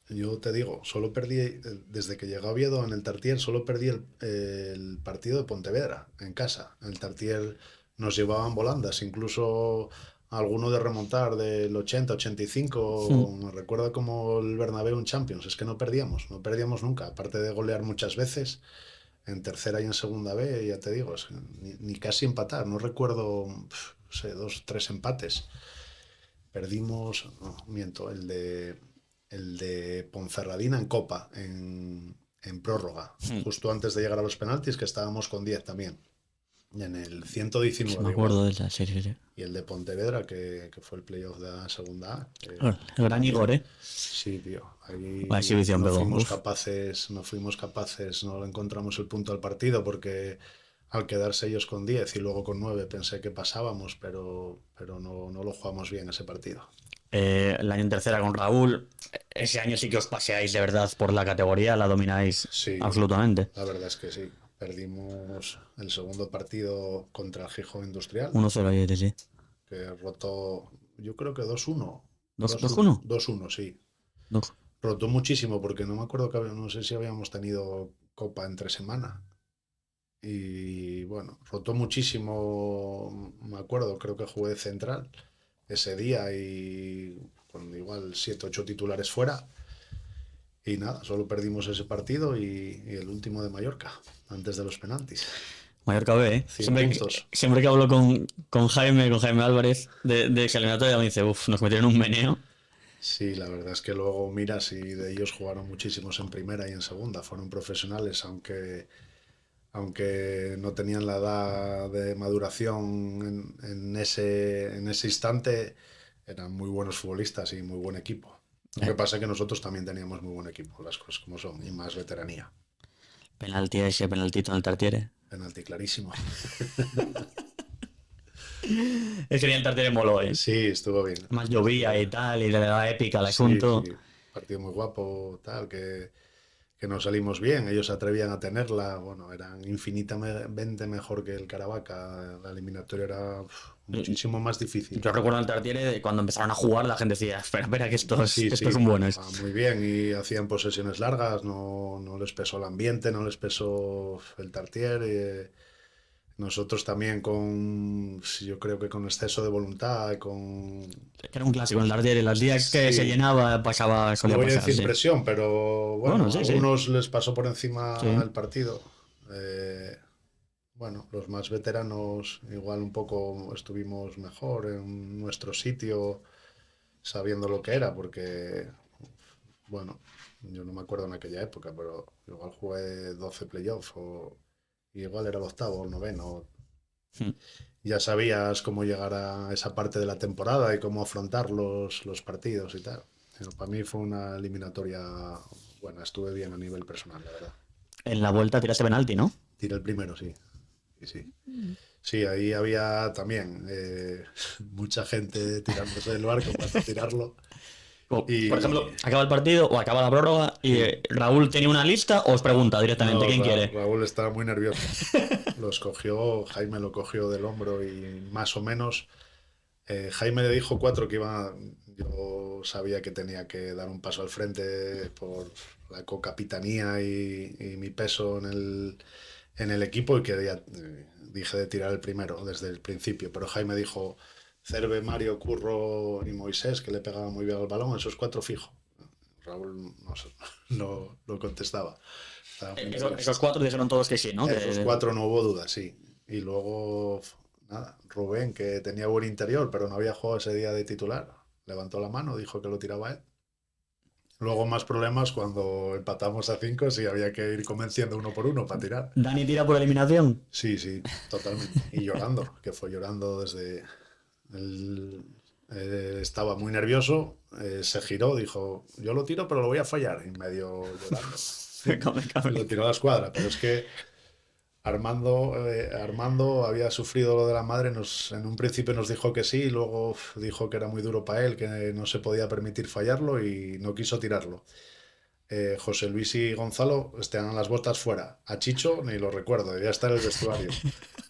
yo te digo, solo perdí, desde que llegó a Oviedo en el Tartier, solo perdí el partido de Pontevedra en casa. En el Tartier nos llevaban volandas, incluso alguno de remontar del 80, 85. Mm. Me recuerda como el Bernabéu en Champions. Es que no perdíamos nunca. Aparte de golear muchas veces en tercera y en segunda B, ya te digo, es que ni casi empatar. No recuerdo, no sé, 2, 3 empates. Perdimos, no, miento, el de Ponferradina en Copa, en prórroga, Mm. justo antes de llegar a los penaltis, que estábamos con 10 también. Y en el Sí, me 119 igual. acuerdo de esa serie. Sí. Y el de Pontevedra, que fue el playoff de la segunda A. El gran También. Igor, ¿eh? Sí, tío. La Ahí exhibición no pegó. fuimos Uf. capaces, no fuimos capaces, no le encontramos el punto al partido porque al quedarse ellos con 10 y luego con 9 pensé que pasábamos, pero no lo jugamos bien ese partido. El año en tercera con Raúl. Ese año sí que os paseáis de verdad por la categoría, la domináis Sí, absolutamente. la verdad es que sí. Perdimos el segundo partido contra el Gijón Industrial, 1-0 ayer, sí. que rotó, yo creo que 2-1. 2-1. 2-1, sí. Dos. Rotó muchísimo porque no me acuerdo no sé si habíamos tenido Copa entre semana. Y bueno, rotó muchísimo, me acuerdo, creo que jugué de central ese día y con igual 7, 8 titulares fuera. Y nada, solo perdimos ese partido y el último de Mallorca, antes de los penaltis. Mallorca B, ¿eh? 100 puntos. Siempre que hablo con Jaime Álvarez de esa eliminatoria, me dice, uff, nos metieron un meneo. Sí, la verdad es que luego miras y de ellos jugaron muchísimos en primera y en segunda. Fueron profesionales, aunque no tenían la edad de maduración en ese instante, eran muy buenos futbolistas y muy buen equipo. Lo que pasa es que nosotros también teníamos muy buen equipo, las cosas como son, y más veteranía. Penalti, ese penaltito en el Tartiere. Penalti clarísimo. Ese día el Tartiere moló, ¿eh? Sí, estuvo bien. Más llovía y tal, y le daba épica al Sí, asunto. sí, partido muy guapo, tal, que nos salimos bien, ellos se atrevían a tenerla, bueno, eran infinitamente mejor que el Caravaca, la eliminatoria era muchísimo más difícil. Yo recuerdo el Tartiere de cuando empezaron a jugar, la gente decía, espera, que estos Sí, son buenos. muy bien y hacían posesiones largas, no les pesó el ambiente, no les pesó el Tartier. Nosotros también yo creo que con exceso de voluntad, Era un clásico en el Tartiere, los días que Sí. se llenaba, No solía voy a pasar. decir Sí. presión, pero bueno, Bueno, sí, a sí. algunos les pasó por encima Sí. el partido. Bueno, los más veteranos igual un poco estuvimos mejor en nuestro sitio, sabiendo lo que era, porque, bueno, yo no me acuerdo en aquella época, pero igual jugué 12 playoffs y igual era el octavo o el noveno. Hmm. Ya sabías cómo llegar a esa parte de la temporada y cómo afrontar los partidos y tal. Pero para mí fue una eliminatoria buena, estuve bien a nivel personal, la verdad. En la vuelta tiraste penalti, ¿no? Tiré el primero, sí. Sí. Sí, ahí había también mucha gente tirándose del barco para tirarlo. Y Por ejemplo, acaba el partido o acaba la prórroga y Sí. Raúl tenía una lista o os pregunta directamente no, quién quiere. Raúl estaba muy nervioso. Los cogió, Jaime lo cogió del hombro y más o menos Jaime le dijo 4 que iba. Yo sabía que tenía que dar un paso al frente por la cocapitanía y mi peso en el equipo y que ya dije de tirar el primero desde el principio. Pero Jaime dijo Cerve, Mario, Curro y Moisés, que le pegaban muy bien al balón, esos 4 fijo. Raúl no contestaba. Estaba muy nervioso. Esos 4 dijeron todos que sí, ¿no? Esos 4 no hubo duda, sí. Y luego, nada, Rubén, que tenía buen interior, pero no había jugado ese día de titular, levantó la mano, dijo que lo tiraba él. Luego más problemas cuando empatamos a 5, sí había que ir convenciendo uno por uno para tirar. Dani tira por eliminación. Sí, sí, totalmente. Y llorando, que fue llorando desde... estaba muy nervioso, se giró, dijo, yo lo tiro pero lo voy a fallar, y medio llorando. Lo tiró a la escuadra, pero es que Armando había sufrido lo de la madre, en un principio nos dijo que sí, y luego dijo que era muy duro para él, que no se podía permitir fallarlo y no quiso tirarlo. José Luis y Gonzalo estaban las botas fuera. A Chicho ni lo recuerdo, ya está en el vestuario.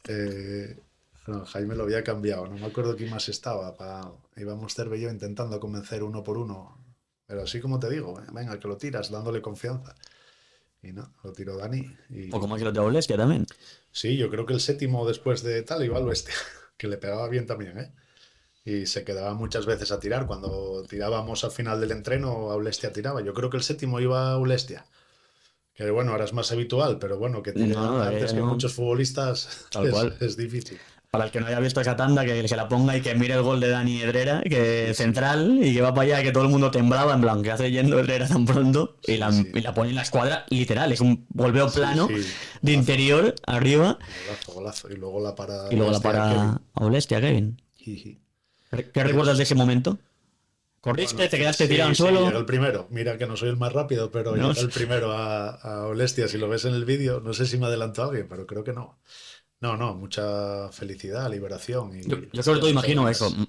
Eh, no, Jaime lo había cambiado, no me acuerdo quién más estaba. Íbamos Cerve y yo intentando convencer uno por uno. Pero así como te digo, venga, que lo tiras, dándole confianza. Y no, lo tiró Dani. Poco más que los de Aulestia también. Sí, yo creo que el séptimo después de tal iba al oeste, que le pegaba bien también, ¿eh? Y se quedaba muchas veces a tirar. Cuando tirábamos al final del entreno, Aulestia tiraba. Yo creo que el séptimo iba a Aulestia. Que bueno, ahora es más habitual, pero bueno, que tire No, antes que no, muchos futbolistas tal cual. es difícil. Para el que no haya visto esa tanda, que se la ponga y que mire el gol de Dani Hedrera, que es central, y que va para allá, que todo el mundo temblaba, en plan, que hace yendo Hedrera tan pronto, y Sí. la pone en la escuadra, literal, es un volveo plano Sí, de golazo, interior arriba, golazo, golazo. Y luego la para y luego la Aulestia, para Aulestia, Kevin. Kevin. ¿Qué recuerdas de ese momento? Bueno, ¿Corriste? ¿Te quedaste tirado en sí, llegué suelo? el primero. Mira que no soy el más rápido, pero No. llegué el primero a Olestia. Si lo ves en el vídeo, no sé si me adelantó alguien, pero creo que no. No, mucha felicidad, liberación y Yo sobre todo muchas imagino eso. ganas.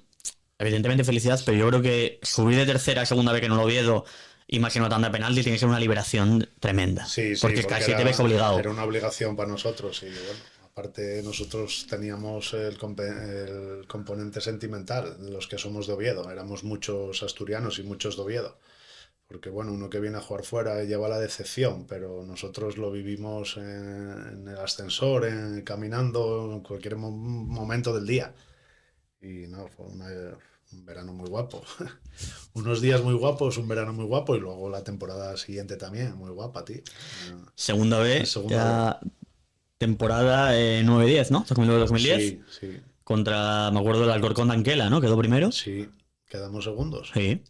Evidentemente felicidad, pero yo creo que subir de tercera a segunda vez que no lo Oviedo y más en tanda de penalti tiene que ser una liberación tremenda. Sí, Porque porque casi te ves obligado. era una obligación para nosotros y bueno, aparte nosotros teníamos el componente sentimental, los que somos de Oviedo, éramos muchos asturianos y muchos de Oviedo. Porque bueno, uno que viene a jugar fuera lleva la decepción, pero nosotros lo vivimos en el ascensor, caminando, en cualquier momento del día. Y no, fue un verano muy guapo. Unos días muy guapos, un verano muy guapo y luego la temporada siguiente también, muy guapa, tío. Segunda En vez, segunda vez. ya temporada 9-10, ¿no? 2009-2010. Sí, sí, Contra, me acuerdo, del Alcorcón de Anquela, ¿no? Quedó primero. sí, quedamos segundos. Sí.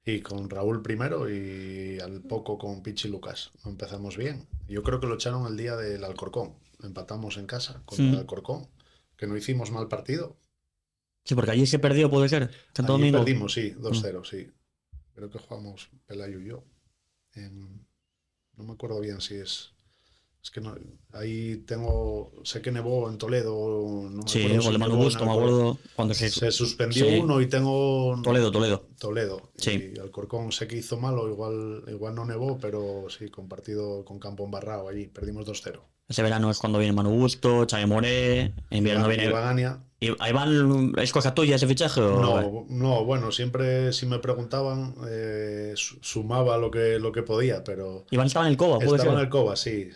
Y con Raúl primero y al poco con Pichi Lucas. Empezamos bien. Yo creo que lo echaron el día del Alcorcón. Empatamos en casa contra el Alcorcón, que no hicimos mal partido. Sí, porque allí se perdió, puede ser. Santo Allí Domingo. perdimos, sí, 2-0, sí. Creo que jugamos Pelayo y yo. No me acuerdo bien si es. Es que no, ahí sé que nevó en Toledo, no me Sí, acuerdo gol si de Manu nevó en Busto, me acuerdo cuando Se suspendió sí. uno y tengo Toledo. Toledo. Sí. Y Alcorcón sé que hizo malo, igual no nevó, pero sí, compartido con campo embarrado allí. Perdimos 2-0. Ese verano es cuando viene Manu Busto, Xavi Moré, en invierno viene... Iván. ¿Y ahí van, es cosa tuya ese fichaje o...? No, bueno, siempre si me preguntaban, sumaba lo que podía, pero Iván estaba en el Coba, puede estaba en ser. el Coba, sí.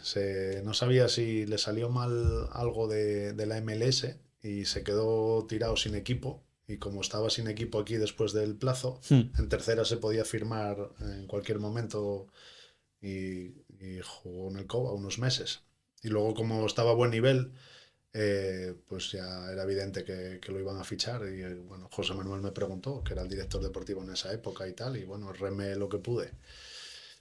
No sabía si le salió mal algo de la MLS y se quedó tirado sin equipo. Y como estaba sin equipo aquí después del plazo, en tercera se podía firmar en cualquier momento y jugó en el Coba unos meses. Y luego como estaba a buen nivel, pues ya era evidente que lo iban a fichar y bueno, José Manuel me preguntó, que era el director deportivo en esa época y tal, y bueno, remé lo que pude.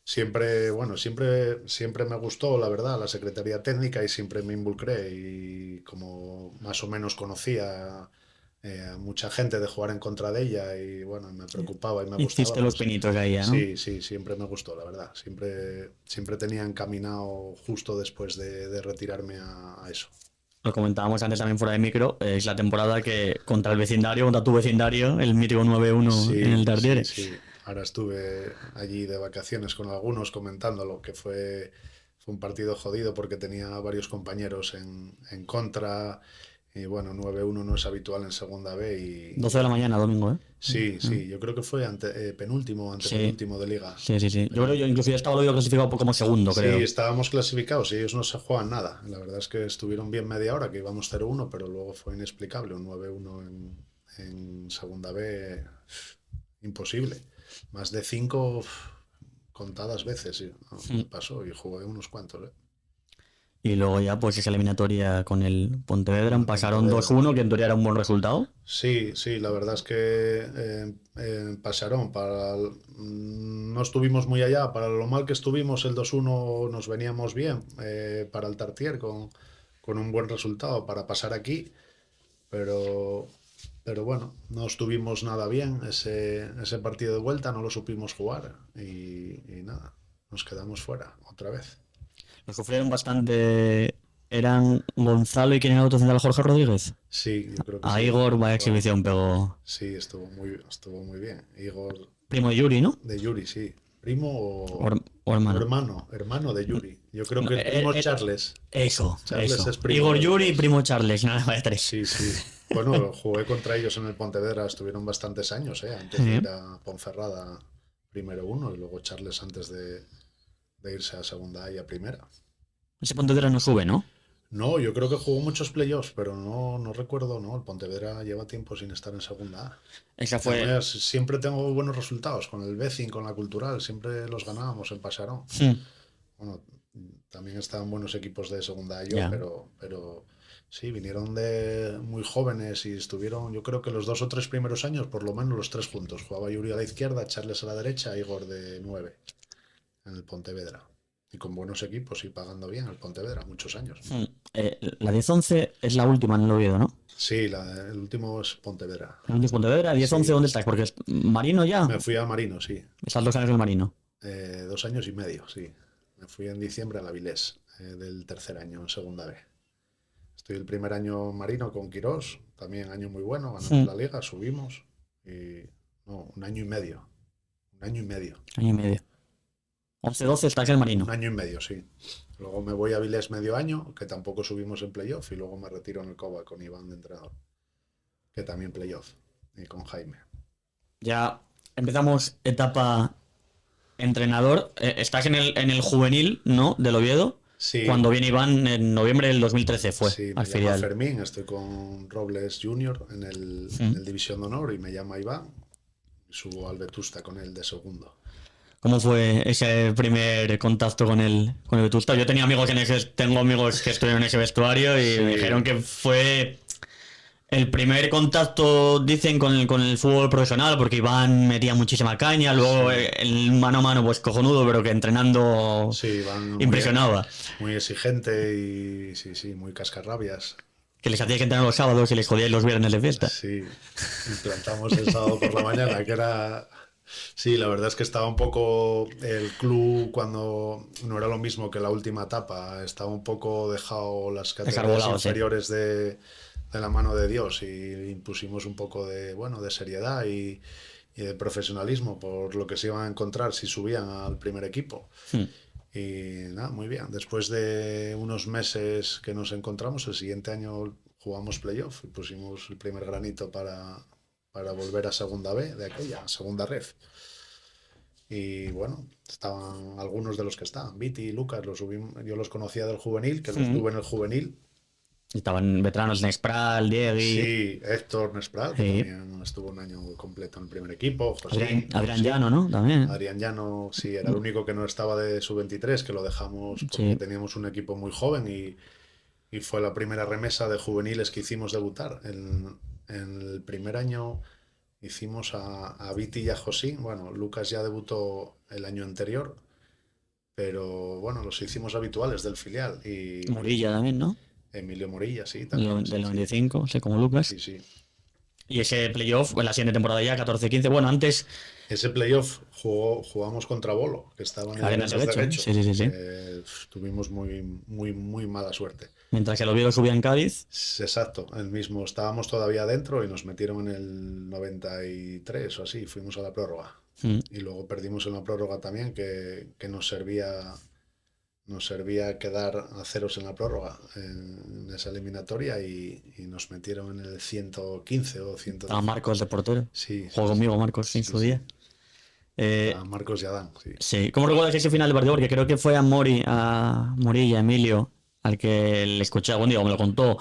Siempre me gustó, la verdad, la Secretaría Técnica y siempre me involucré y como más o menos conocía a mucha gente de jugar en contra de ella y bueno, me preocupaba y me gustaba. Hiciste los Pues, pinitos ahí ya, ¿no? sí, siempre me gustó, la verdad. Siempre tenía encaminado justo después de retirarme a eso. Lo comentábamos antes también fuera de micro, es la temporada que contra el vecindario, contra tu vecindario, el mítico 9-1 en el Tartiere. Sí. Ahora estuve allí de vacaciones con algunos comentándolo, que fue un partido jodido porque tenía varios compañeros en contra. Y bueno, 9-1 no es habitual en segunda B. 12 de la mañana, domingo, ¿eh? Sí, yo creo que fue penúltimo o antepenúltimo de liga. Sí. Yo inclusive estaba lo clasificado como segundo, creo. Sí, estábamos clasificados y ellos no se juegan nada. La verdad es que estuvieron bien media hora, que íbamos 0-1, pero luego fue inexplicable. Un 9-1 en segunda B, imposible. Más de 5 contadas veces sí, me pasó y jugué unos cuantos. Y luego ya, pues esa eliminatoria con el Pontevedra, pasaron Pontevedra. 2-1, que en teoría era un buen resultado. Sí, la verdad es que pasaron. No estuvimos muy allá. Para lo mal que estuvimos, el 2-1 nos veníamos bien para el Tartier con un buen resultado para pasar aquí. Pero bueno, no estuvimos nada bien. Ese partido de vuelta no lo supimos jugar y nada, nos quedamos fuera otra vez. Lo sufrieron bastante eran Gonzalo y quién era el otro central, Jorge Rodríguez. Sí, yo creo que A sí. Igor, vaya exhibición, pero Sí, estuvo muy bien. Igor primo de Yuri, ¿no? de Yuri, sí. ¿Primo O o hermano. hermano de Yuri? Yo creo No, que el primo es Charles. eso, Charles eso. es primo Igor de los Yuri y dos. primo Charles, nada, vaya tres. Sí, sí. Bueno, jugué contra ellos en el Pontevedra, estuvieron bastantes años, antes de Sí. ir a Ponferrada primero uno y luego Charles antes de irse a segunda A y a primera. Ese Pontevedra no sube, ¿no? No, yo creo que jugó muchos playoffs, pero no recuerdo, ¿no? El Pontevedra lleva tiempo sin estar en segunda A. Esa fue. Además, siempre tengo buenos resultados con el Becin, con la Cultural, siempre los ganábamos en Pasarón. Hmm, Bueno, también estaban buenos equipos de segunda A yo, ya. pero sí, vinieron de muy jóvenes y estuvieron, yo creo que los 2 o 3 primeros años, por lo menos los tres juntos. Jugaba Yuri a la izquierda, Charles a la derecha, Igor de 9 en el Pontevedra. Y con buenos equipos y pagando bien el Pontevedra, muchos años. Hmm. La 10-11 es la última en el Oviedo, ¿no? Sí, el último es Pontevedra. La última es Pontevedra, 10-11, Sí, ¿dónde estás? Porque es Marino ya. me fui a Marino, sí. Estás 2 años del Marino. 2 años y medio, sí. Me fui en diciembre a la Avilés, del tercer año en segunda B. Estoy el primer año Marino con Quirós, también año muy bueno, ganamos Hmm, la liga, subimos. Y no, un año y medio. Un año y medio. Año y medio. 11-12 estás en el Marino. Un año y medio, sí. Luego me voy a Avilés medio año, que tampoco subimos en playoff, y luego me retiro en el Coba con Iván de entrenador, que también playoff, y con Jaime. Ya empezamos etapa entrenador. Estás en el juvenil, ¿no? Del Oviedo. Sí, Cuando viene Iván en noviembre del 2013 fue sí, al me llama filial. Fermín, estoy con Robles Junior en Hmm. el División de Honor y me llama Iván y subo al Vetusta con él de segundo. ¿Cómo fue ese primer contacto con el Vetusta? Yo tengo amigos que estuvieron en ese vestuario y me dijeron Sí, que fue el primer contacto, dicen, con el fútbol profesional, porque Iván metía muchísima caña, luego sí, el mano a mano, pues cojonudo, pero que entrenando sí, Iván impresionaba. muy exigente y sí, sí, muy cascarrabias. Que les hacíais que entrenar los sábados y les jodíais los viernes de fiesta. Sí, implantamos el sábado por la mañana, que era... Sí, la verdad es que estaba un poco el club cuando no era lo mismo que la última etapa, estaba un poco dejado las categorías Desarbolado, sí. inferiores de la mano de Dios y impusimos un poco de, bueno, de seriedad y de profesionalismo por lo que se iban a encontrar si subían al primer equipo. Hmm. Y nada, muy bien. Después de unos meses que nos encontramos, el siguiente año jugamos playoff y pusimos el primer granito para volver a segunda B de aquella, segunda ref. Y bueno, estaban algunos de los que estaban. Viti y Lucas, yo los conocía del juvenil, que los Hmm. tuve en el juvenil. Estaban veteranos Nespral, Diegui, Sí, Héctor Nespral, que sí. también estuvo un año completo en el primer equipo. Adrián, Josín, Adrián Josín. Llano, ¿no? También. Adrián Llano, sí, era el único que no estaba de sub-23, que lo dejamos porque Sí. teníamos un equipo muy joven y fue la primera remesa de juveniles que hicimos debutar. En el primer año hicimos a Viti y a Josín. Bueno, Lucas ya debutó el año anterior, pero bueno, los hicimos habituales del filial. Y Morilla también, ¿no? Emilio Morilla, sí, también, Del sí, sí. 95, sé como Lucas. Sí, sí. Y ese playoff, en la siguiente temporada ya, 14-15. Bueno, antes, Ese playoff jugamos contra Bolo, que estaba en el Arenas de Arenas de Guecho, ¿eh? Guecho. Sí, sí, sí, sí. Tuvimos muy, muy, muy mala suerte. Mientras que el Oviedo subía en Cádiz. Exacto, el mismo. Estábamos todavía dentro y nos metieron en el 93 o así, fuimos a la prórroga. Mm. Y luego perdimos en la prórroga también, que nos servía quedar a ceros en la prórroga en esa eliminatoria y nos metieron en el 115 o 110. Estaba Marcos de portero. Sí, Jugó sí, conmigo Marcos en sí, su sí. día. A Marcos y Adán, sí. Sí. ¿Cómo recuerdas ese final del partido? Porque creo que fue a Morilla, Emilio, al que le escuché algún día, o me lo contó,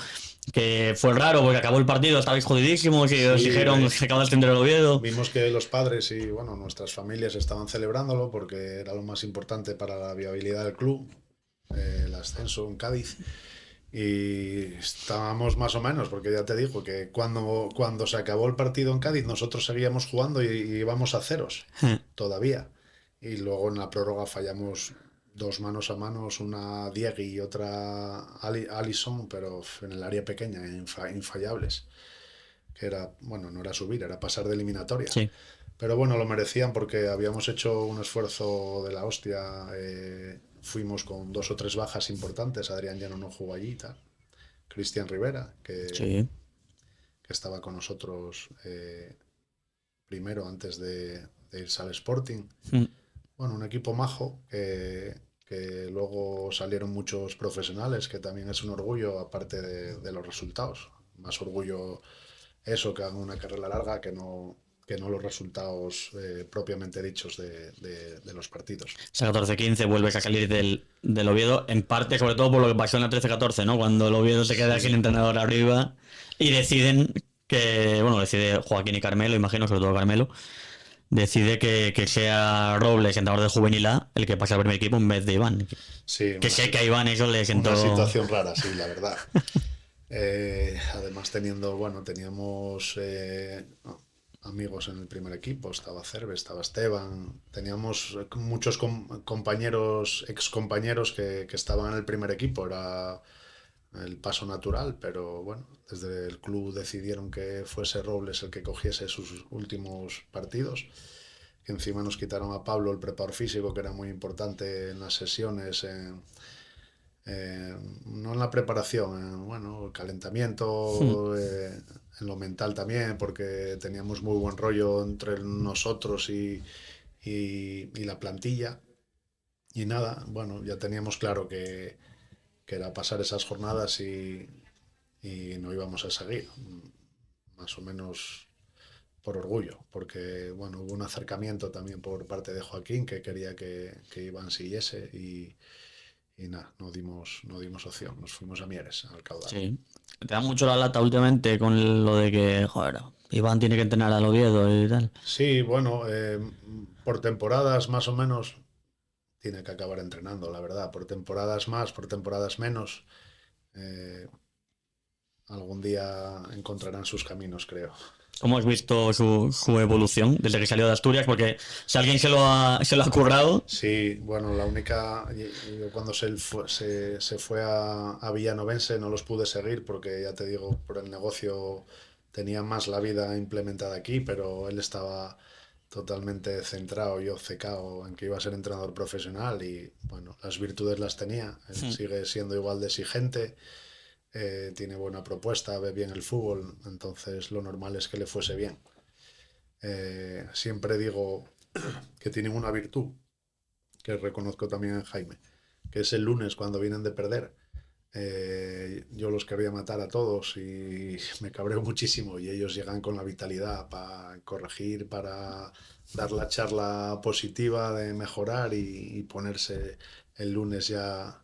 que fue raro porque acabó el partido, estabais jodidísimos y os Sí, dijeron que acaba de ascender el Oviedo. vimos que los padres y bueno, nuestras familias estaban celebrándolo porque era lo más importante para la viabilidad del club, el ascenso en Cádiz. Y estábamos más o menos, porque ya te digo que cuando se acabó el partido en Cádiz, nosotros seguíamos jugando y íbamos a ceros todavía. Y luego en la prórroga fallamos 2 manos a manos, una Diegui y otra Alison, pero en el área pequeña, infallables. Que era, bueno, no era subir, era pasar de eliminatoria. Sí. Pero bueno, lo merecían porque habíamos hecho un esfuerzo de la hostia fuimos con 2 o 3 bajas importantes. Adrián Llano no jugó allí y tal. Cristian Rivera, Sí. que estaba con nosotros primero antes de irse al Sporting. Mm. Bueno, un equipo majo que luego salieron muchos profesionales, que también es un orgullo, aparte de los resultados. Más orgullo eso, que hagan una carrera larga, que no los resultados propiamente dichos de los partidos. Esa 14-15 vuelves a salir del Oviedo, en parte sobre todo por lo que pasó en la 13-14, ¿no? Cuando el Oviedo se queda sin entrenador arriba y deciden decide Joaquín y Carmelo, imagino, sobre todo Carmelo, decide que sea Robles, entrenador de Juvenil A, el que pase al primer equipo en vez de Iván. Sí, Que sé que a Iván eso le sentó... una situación rara, sí, la verdad. Además teníamos amigos en el primer equipo, estaba Cerve, estaba Esteban, teníamos muchos compañeros, excompañeros que estaban en el primer equipo, era el paso natural, pero bueno, desde el club decidieron que fuese Robles el que cogiese sus últimos partidos, que encima nos quitaron a Pablo el preparador físico, que era muy importante en las sesiones, no en la preparación, el calentamiento, en lo mental también, porque teníamos muy buen rollo entre nosotros y la plantilla. Y nada, bueno, ya teníamos claro que era pasar esas jornadas y no íbamos a seguir, más o menos por orgullo, porque bueno, hubo un acercamiento también por parte de Joaquín que quería que Iván siguiese y nada, no dimos opción, nos fuimos a Mieres, al Caudal. Sí. Te da mucho la lata últimamente con lo de que, joder, Iván tiene que entrenar al Oviedo y tal. Sí, bueno, por temporadas más o menos tiene que acabar entrenando, la verdad, por temporadas más, por temporadas menos. eh, Algún día encontrarán sus caminos, creo. ¿Cómo has visto su evolución desde que salió de Asturias? Porque si alguien se lo ha currado... Sí, bueno, la única. Yo cuando se fue a Villanovense no los pude seguir porque, ya te digo, por el negocio tenía más la vida implementada aquí, pero él estaba totalmente centrado y obcecado en que iba a ser entrenador profesional y, bueno, las virtudes las tenía. Él sigue siendo igual de exigente, tiene buena propuesta, ve bien el fútbol, entonces lo normal es que le fuese bien. Siempre digo que tienen una virtud que reconozco también en Jaime, que es el lunes cuando vienen de perder. Yo los quería matar a todos y me cabreo muchísimo y ellos llegan con la vitalidad para corregir, para dar la charla positiva de mejorar y ponerse el lunes ya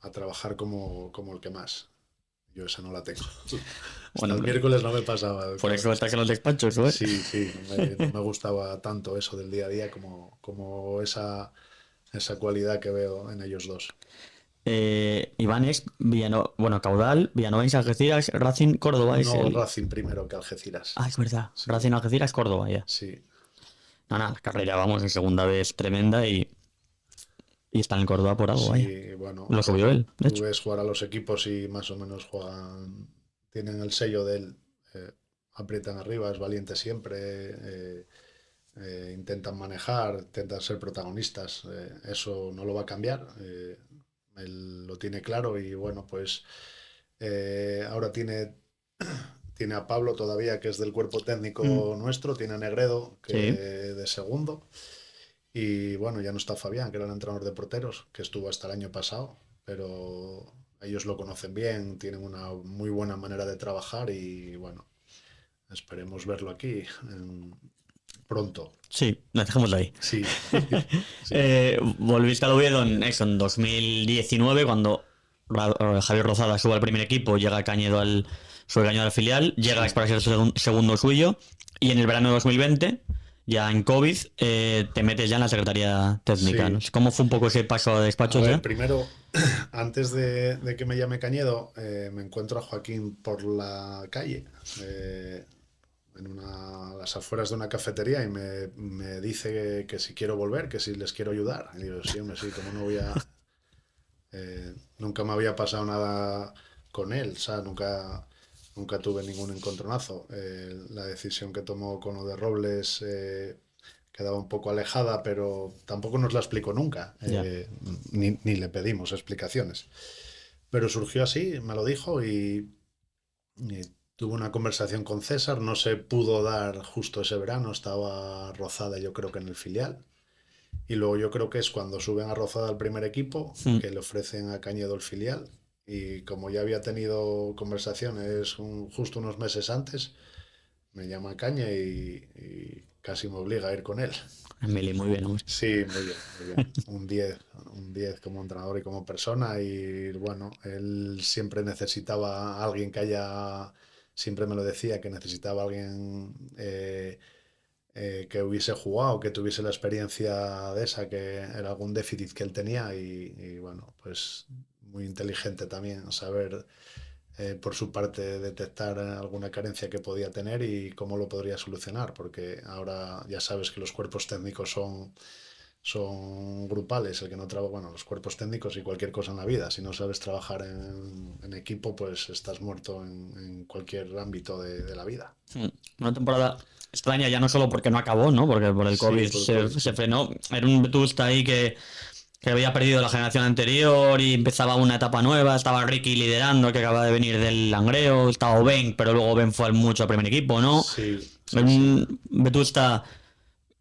a trabajar como el que más. Yo esa no la tengo. Bueno, Hasta el miércoles no me pasaba. por eso estás en los despachos, ¿no? Sí, sí, no me gustaba tanto eso del día a día como esa cualidad que veo en ellos dos. Iván es Caudal, Villanovense, Algeciras, Racing, Córdoba. No, Racing primero que Algeciras. Ah, es verdad. Sí. Racing, Algeciras, Córdoba, ya. Sí, No, nada, la carrera, vamos, en segunda vez tremenda y está en Córdoba por algo, vaya. sí, bueno. Lo subió él, de Tú hecho. ves jugar a los equipos y más o menos juegan, tienen el sello de él, aprietan arriba, es valiente siempre, intentan manejar, intentan ser protagonistas. Eso no lo va a cambiar. Él lo tiene claro y bueno, pues ahora tiene a Pablo todavía, que es del cuerpo técnico nuestro, tiene a Negredo, que Sí. de segundo, y bueno, ya no está Fabián, que era el entrenador de porteros, que estuvo hasta el año pasado, pero ellos lo conocen bien, tienen una muy buena manera de trabajar y bueno, esperemos verlo aquí pronto. Sí, la dejamos ahí. Sí, sí, Volviste al Oviedo en 2019, cuando Javier Rozada sube al primer equipo, llega Cañedo sube Cañedo al filial, llegas para ser segundo suyo, y en el verano de 2020, ya en COVID, te metes ya en la Secretaría Técnica, Sí. ¿no? ¿Cómo fue un poco ese paso de despachos A ver, ya? primero, antes de que me llame Cañedo, me encuentro a Joaquín por la calle, a las afueras de una cafetería y me dice que si quiero volver, que si les quiero ayudar. Y digo, sí, hombre, sí, como no voy a... nunca me había pasado nada con él, o sea, nunca tuve ningún encontronazo. La decisión que tomó con lo de Robles, quedaba un poco alejada, pero tampoco nos la explicó nunca, ni le pedimos explicaciones. Pero surgió así, me lo dijo y tuve una conversación con César, no se pudo dar justo ese verano, estaba Rozada yo creo que en el filial. Y luego yo creo que es cuando suben a Rozada al primer equipo, que le ofrecen a Cañedo el filial. Y como ya había tenido conversaciones justo unos meses antes, me llama Caña y casi me obliga a ir con él. Emily, muy bien, hombre. Sí, muy bien, muy bien. Un 10 como entrenador y como persona. Y bueno, él siempre necesitaba a alguien que haya, siempre me lo decía, que necesitaba a alguien que hubiese jugado, que tuviese la experiencia de esa, que era algún déficit que él tenía. Y bueno, pues muy inteligente también saber por su parte detectar alguna carencia que podía tener y cómo lo podría solucionar, porque ahora ya sabes que los cuerpos técnicos son grupales, el que no trabaja, bueno, los cuerpos técnicos y cualquier cosa en la vida, si no sabes trabajar en equipo, pues estás muerto en cualquier ámbito de la vida. Una temporada extraña ya no solo porque no acabó, ¿no? Porque por el Sí, COVID por el se, COVID, se sí. frenó. Era un Vetusta ahí que había perdido la generación anterior y empezaba una etapa nueva. Estaba Ricky liderando, que acaba de venir del Langreo. Estaba Ben, pero luego Ben fue mucho al primer equipo, ¿no? Sí, Era sí, sí. un Vetusta,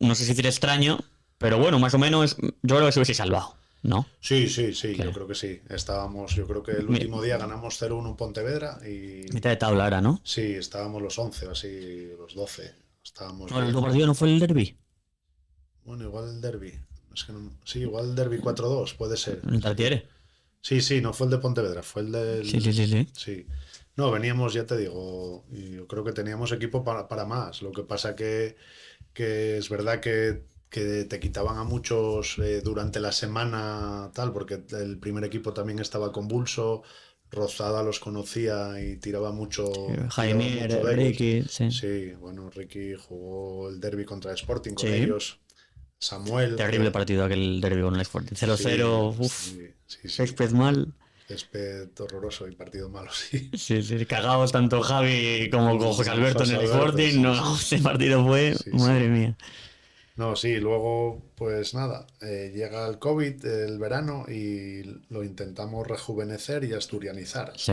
no sé si decir extraño, pero bueno, más o menos yo creo que se hubiese salvado, ¿no? Sí, sí, sí, Sí. yo creo que sí. Estábamos, yo creo que el último día ganamos 0-1 en Pontevedra y Mitad de tabla era, ¿no? sí, estábamos los 11 o así, los 12. Estábamos Bueno, el bien. partido no fue el derby. Bueno, igual el derby. Es que sí, igual el derby 4-2, puede ser. El Sí. Tartiere. Sí, sí, no fue el de Pontevedra, fue el Sí, del. sí, sí, sí. Sí. No, veníamos, ya te digo, y yo creo que teníamos equipo para más. Lo que pasa que es verdad que te quitaban a muchos durante la semana, tal, porque el primer equipo también estaba convulso. Rozada los conocía y tiraba Jaime, mucho de ellos. Ricky, sí. Sí, bueno, Ricky jugó el derby contra el Sporting con Sí. ellos. Samuel, Terrible partido aquel derbi con el Sporting. sí, 0-0, uff. sí, sí, sí. Césped mal. Césped horroroso y partido malo, sí. Sí, sí, cagados tanto Javi como con José Alberto en José el Alberto, Sporting. sí, No, sí. ese partido fue, Sí, madre sí. mía. No, sí, luego, pues nada, llega el COVID, el verano, y lo intentamos rejuvenecer y asturianizar. Sí.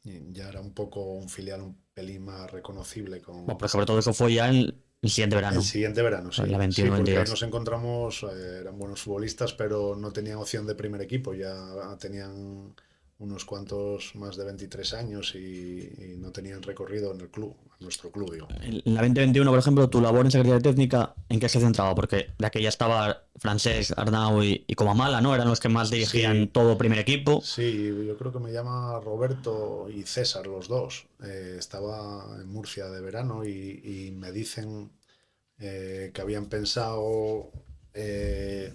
Y ya era un poco un filial un pelín más reconocible Bueno, con pero sobre todo eso fue ya el siguiente el verano. siguiente verano, sí. La Sí, porque ahí 21-22. nos encontramos, eran buenos futbolistas, pero no tenían opción de primer equipo, ya tenían unos cuantos más de 23 años y no tenían recorrido en el club, en nuestro club, digo. En la 2021, por ejemplo, tu labor en Secretaría Técnica, ¿en qué se centraba? Porque de aquella estaba Francés, Arnau y Comamala, ¿no? Eran los que más dirigían Sí, todo primer equipo. sí, yo creo que me llama Roberto y César, los dos. Estaba en Murcia de verano y me dicen que habían pensado,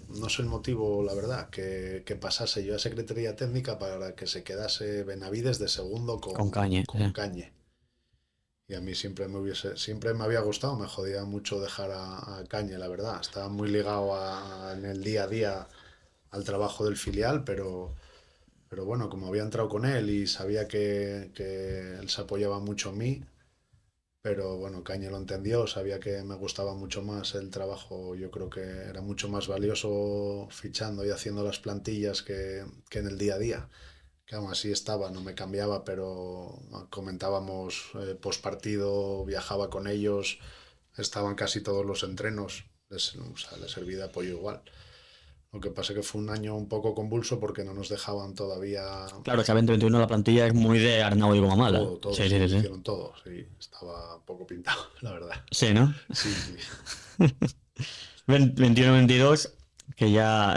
no sé el motivo, la verdad, que pasase yo a Secretaría Técnica para que se quedase Benavides de segundo Con Cañe. con Cañe. Y a mí siempre me había gustado, me jodía mucho dejar a Cañe, la verdad. Estaba muy ligado en el día a día al trabajo del filial, pero bueno, como había entrado con él y sabía que él se apoyaba mucho en mí, pero bueno, Cañe lo entendió, sabía que me gustaba mucho más el trabajo, yo creo que era mucho más valioso fichando y haciendo las plantillas que en el día a día. Que aún así estaba, no me cambiaba, pero comentábamos post partido, viajaba con ellos, estaban casi todos los entrenos, o sea, les servía de apoyo igual. Lo que pasa que fue un año un poco convulso porque no nos dejaban todavía Claro, que a 2021 la plantilla es muy de Arnau y Comamala. todo, Sí, sí, sí, sí, lo sí. hicieron todo, sí, estaba poco pintado, la verdad. Sí, ¿no? Sí, sí, 21-22, que ya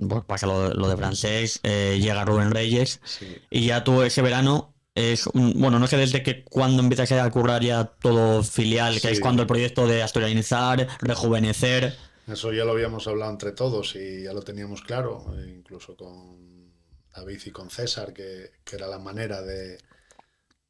pues pasa lo de Francés, llega Rubén Reyes, sí. y ya tú ese verano bueno, no sé desde que cuando empiezas a currar ya todo filial, que es cuando el Sí, proyecto de asturianizar, rejuvenecer. eso ya lo habíamos hablado entre todos y ya lo teníamos claro, incluso con David y con César, que era la manera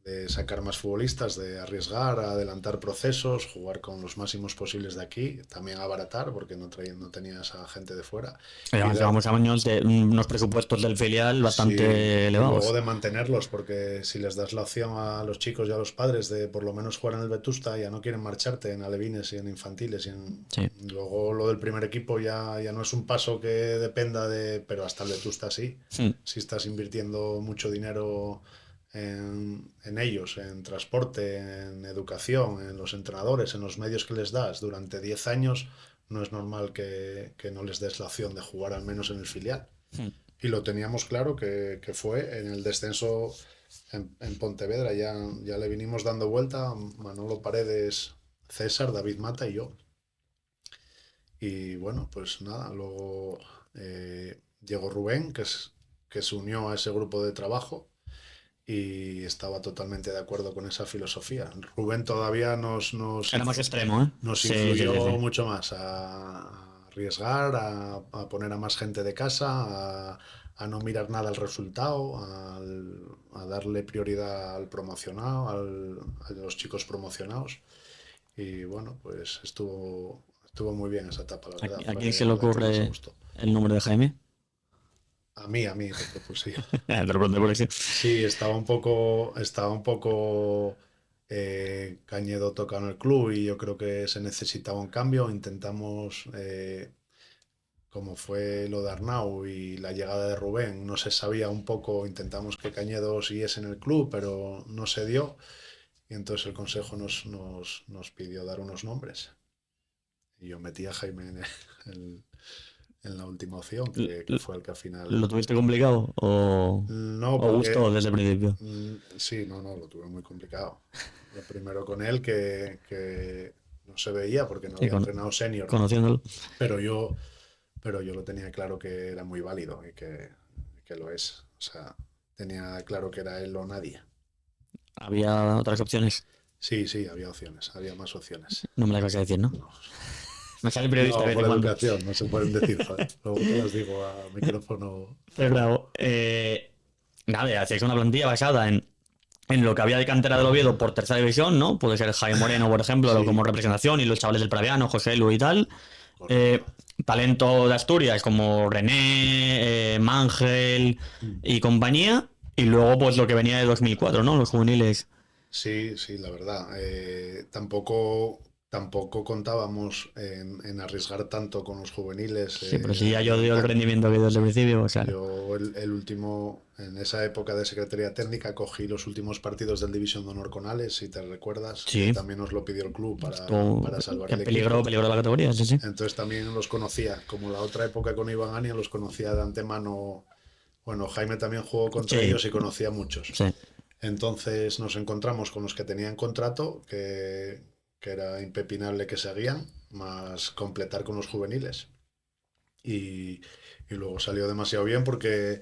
de sacar más futbolistas, de arriesgar, a adelantar procesos, jugar con los máximos posibles de aquí, también abaratar, porque no tenías a gente de fuera. Además, llevamos años de unos presupuestos del filial bastante Sí, y elevados. luego de mantenerlos, porque si les das la opción a los chicos y a los padres de por lo menos jugar en el Vetusta, ya no quieren marcharte en alevines y en infantiles. Sí. Luego lo del primer equipo ya no es un paso que dependa de... Pero hasta el Vetusta sí. Si estás invirtiendo mucho dinero en ellos, en transporte, en educación, en los entrenadores, en los medios que les das durante 10 años, no es normal que no les des la opción de jugar al menos en el filial. Y lo teníamos claro que fue en el descenso en Pontevedra. Ya le vinimos dando vuelta a Manolo Paredes, César, David Mata y yo. Y bueno, pues nada, luego llegó Rubén, que se unió a ese grupo de trabajo y estaba totalmente de acuerdo con esa filosofía. Rubén todavía Era más extremo, ¿eh? nos Sí, influyó sí. mucho más a arriesgar, a poner a más gente de casa, a no mirar nada al resultado, a darle prioridad al promocionado, a los chicos promocionados. Y bueno, pues estuvo muy bien esa etapa, la verdad. ¿A Fue quién se le la que más me ocurre gustó. el nombre de Jaime? A mí, porque pues sí. Te lo pregunto porque sí. Sí, estaba un poco Cañedo tocado en el club y yo creo que se necesitaba un cambio. Intentamos, como fue lo de Arnau y la llegada de Rubén, no se sabía un poco, intentamos que Cañedo siguiese en el club, pero no se dio. Y entonces el consejo nos pidió dar unos nombres. Y yo metí a Jaime en la última opción, que fue el que al final... ¿Lo tuviste complicado No, o gustó desde el principio? Sí, no, lo tuve muy complicado. Lo primero con él, que no se veía porque no Sí, había entrenado senior, conociéndolo. pero yo lo tenía claro que era muy válido y que lo es. O sea, tenía claro que era él o nadie. ¿Había otras opciones? Sí, había opciones, había más opciones. No me las vas a decir, ¿no? No, Me sale el periodista de no vez por en cuando. educación, no se pueden decir, joder. Luego te las digo a micrófono. Pero claro, nada, hacéis una plantilla basada en lo que había de cantera del Oviedo por tercera división, ¿no? Puede ser Jaime Moreno, por ejemplo, Sí. como representación, y los chavales del Praviano, José Lu y tal. Correcto. Talento de Asturias como René, Mangel y compañía. Y luego, pues lo que venía de 2004, ¿no? Los juveniles. Sí, la verdad. Tampoco contábamos en arriesgar tanto con los juveniles. Sí, pero si ya yo dio el rendimiento que dio desde el principio, o sea. Yo el último, en esa época de Secretaría Técnica, cogí los últimos partidos del División de Honor con Alex, si te recuerdas. Sí. Que también nos lo pidió el club para salvar el peligro equipo. la categoría, sí. Entonces también los conocía, como la otra época con Iván Ania, los conocía de antemano. Bueno, Jaime también jugó contra ellos y conocía a muchos. Sí. Entonces nos encontramos con los que tenían contrato, que era impepinable que seguían, más completar con los juveniles. Y luego salió demasiado bien porque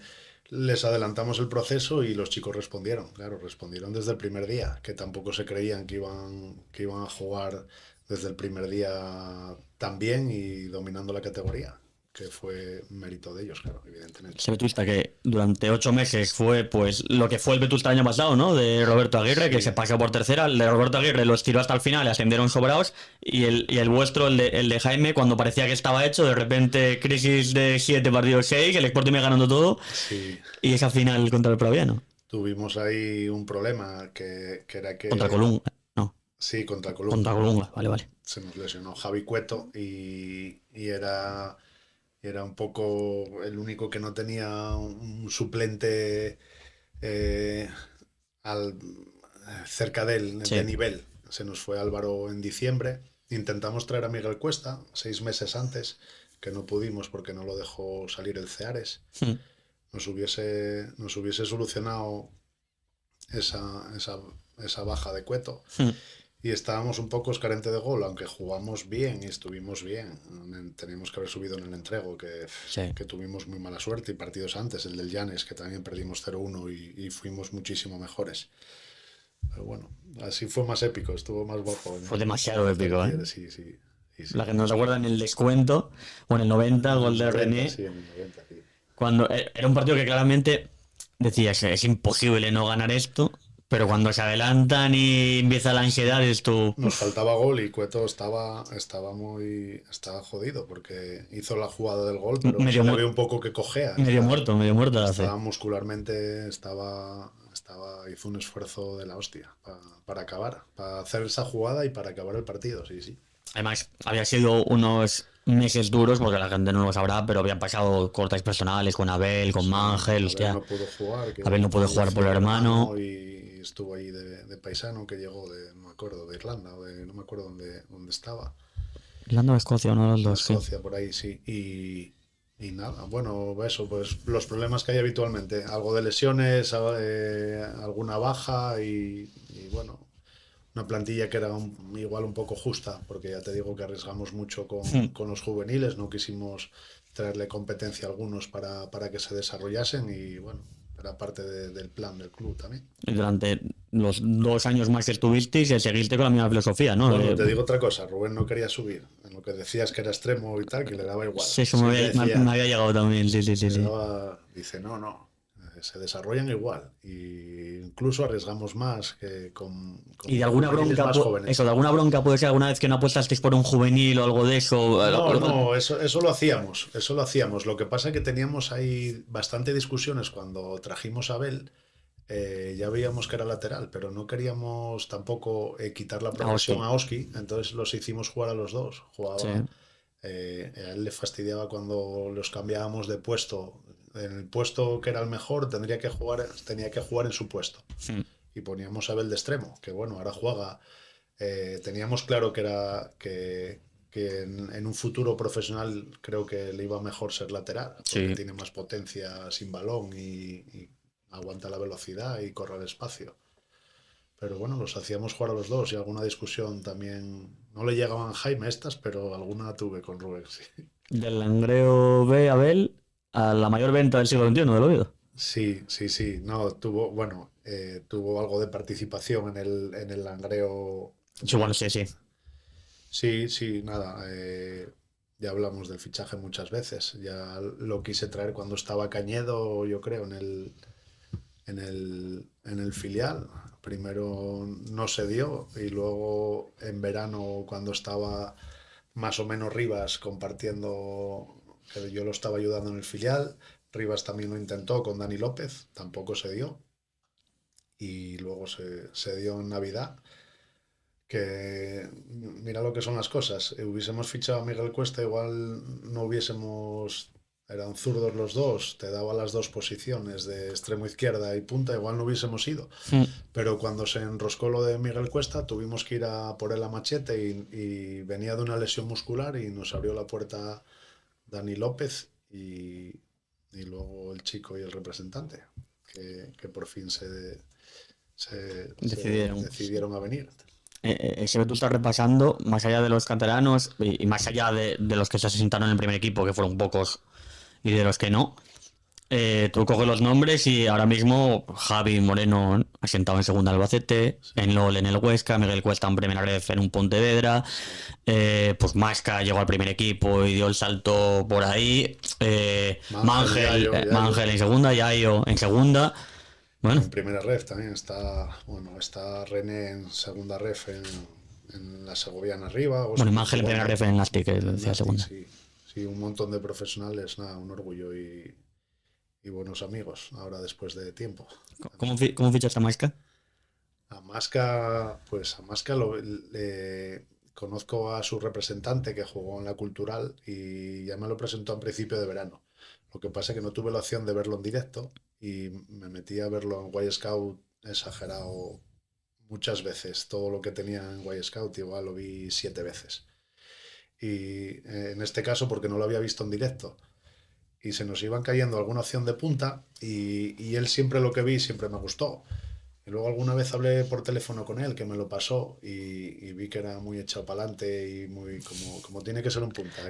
les adelantamos el proceso y los chicos respondieron. Claro, respondieron desde el primer día, que tampoco se creían que iban a jugar desde el primer día tan bien y dominando la categoría, que fue mérito de ellos, claro, evidentemente. Ese Vetusta que durante 8 meses fue pues lo que fue el Vetusta el año pasado, ¿no? De Roberto Aguirre, que se pasó por tercera. El de Roberto Aguirre los tiró hasta el final, ascendieron sobrados. Y el vuestro, el de Jaime, cuando parecía que estaba hecho, de repente crisis de 7 partidos 6, el Sporting me ganando todo. Sí. Y esa final contra el Praviano. Tuvimos ahí un problema que era que... Contra Colunga, no. Sí, contra Colunga. Contra Colunga, vale. Se nos lesionó Javi Cueto y era un poco el único que no tenía un suplente cerca de él, de nivel. Se nos fue Álvaro en diciembre. Intentamos traer a Miguel Cuesta 6 meses antes, que no pudimos porque no lo dejó salir el Ceares. Nos hubiese solucionado esa baja de Cueto. Y estábamos un poco carentes de gol, aunque jugamos bien y estuvimos bien. Teníamos que haber subido en el entrego, que tuvimos muy mala suerte, y partidos antes, el del Llanes, que también perdimos 0-1 y fuimos muchísimo mejores. Pero bueno, así fue más épico, estuvo más guapo. Fue demasiado épico, ¿eh? Sí. La que nos acuerda en el descuento, o en el 90, gol de René. Sí, en el 90, sí. Cuando era un partido que claramente decías, es imposible no ganar esto. Pero cuando se adelantan y empieza la ansiedad, es tú. Nos faltaba gol y Cueto estaba jodido porque hizo la jugada del gol, pero Medio, se le ve un poco que cojea. medio muerto la hace. Estaba muscularmente, hizo un esfuerzo de la hostia para acabar, para hacer esa jugada y para acabar el partido, sí, sí. Además, había sido unos meses duros, porque la gente no lo sabrá, pero habían pasado cortes personales con Abel, con Mangel, hostia. Abel no pudo jugar. Abel no pudo jugar por el hermano. Y estuvo ahí de paisano que llegó no me acuerdo, de Irlanda, no me acuerdo dónde estaba. Irlanda o Escocia, uno de los dos. Escocia, sí. Por ahí, sí. Y nada, bueno, eso, pues los problemas que hay habitualmente. Algo de lesiones, alguna baja y bueno, una plantilla que era igual un poco justa, porque ya te digo que arriesgamos mucho con los juveniles, no quisimos traerle competencia a algunos para que se desarrollasen y bueno, era parte del plan del club también. Y durante los 2 años más que estuvisteis, seguiste con la misma filosofía, ¿no? Bueno, te digo otra cosa, Rubén no quería subir, en lo que decías que era extremo y tal, que le daba igual. Sí, eso me había llegado también, sí. Dice, no, se desarrollan igual y incluso arriesgamos más que con y de alguna bronca más jóvenes. Eso, de alguna bronca puede ser alguna vez que no apostasteis por un juvenil o algo de eso. No, eso lo hacíamos. Lo que pasa es que teníamos ahí bastante discusiones cuando trajimos a Abel. Ya veíamos que era lateral, pero no queríamos tampoco quitar la progresión a Oski, entonces los hicimos jugar a los dos. Jugaba, sí. A él le fastidiaba cuando los cambiábamos de puesto. En el puesto que era el mejor tenía que jugar en su puesto. Y poníamos a Abel de extremo, que bueno, ahora juega. Teníamos claro que en un futuro profesional creo que le iba mejor ser lateral, porque tiene más potencia sin balón y aguanta la velocidad y corre al espacio. Pero bueno, los hacíamos jugar a los dos y alguna discusión también. No le llegaban Jaime estas, pero alguna tuve con Rubén, sí. Del Langreo B, Abel, a la mayor venta del siglo XXI del Oviedo. Sí. No, tuvo algo de participación en el Langreo. Sí, bueno, sí. Sí, nada. Ya hablamos del fichaje muchas veces. Ya lo quise traer cuando estaba Cañedo, yo creo, en el filial. Primero no se dio y luego en verano, cuando estaba más o menos Rivas compartiendo, que yo lo estaba ayudando en el filial, Rivas también lo intentó con Dani López, tampoco se dio. Y luego se dio en Navidad, que mira lo que son las cosas. Hubiésemos fichado a Miguel Cuesta, igual no hubiésemos... Eran zurdos los dos, te daba las dos posiciones de extremo izquierda y punta, igual no hubiésemos ido. Pero cuando se enroscó lo de Miguel Cuesta, tuvimos que ir a por él a machete y venía de una lesión muscular y nos abrió la puerta Dani López y luego el chico y el representante, que por fin se decidieron a venir. Eso que tú estás repasando, más allá de los canteranos y más allá de los que se asentaron en el primer equipo, que fueron pocos, y de los que no, tú coges los nombres y ahora mismo Javi Moreno asentado en segunda Albacete, en LOL en el Huesca, Miguel Cuesta en primera ref en un Pontevedra, pues Masca llegó al primer equipo y dio el salto por ahí, Mangel en segunda, Yayo en segunda. Bueno. En primera ref también está René en segunda ref en la Segoviana arriba. Bueno, Mangel en primera ref en Nastic, que decía segunda. Sí, un montón de profesionales, nada, un orgullo y buenos amigos ahora después de tiempo. ¿Cómo fichaste a Masca? A Masca conozco a su representante que jugó en la Cultural y ya me lo presentó a principio de verano. Lo que pasa es que no tuve la opción de verlo en directo y me metí a verlo en Y Scout exagerado muchas veces. Todo lo que tenía en Y Scout igual lo vi 7 veces. Y en este caso porque no lo había visto en directo. Y se nos iban cayendo alguna opción de punta y él siempre lo que vi siempre me gustó. Y luego alguna vez hablé por teléfono con él, que me lo pasó, y vi que era muy echado para adelante y muy como tiene que ser un punta.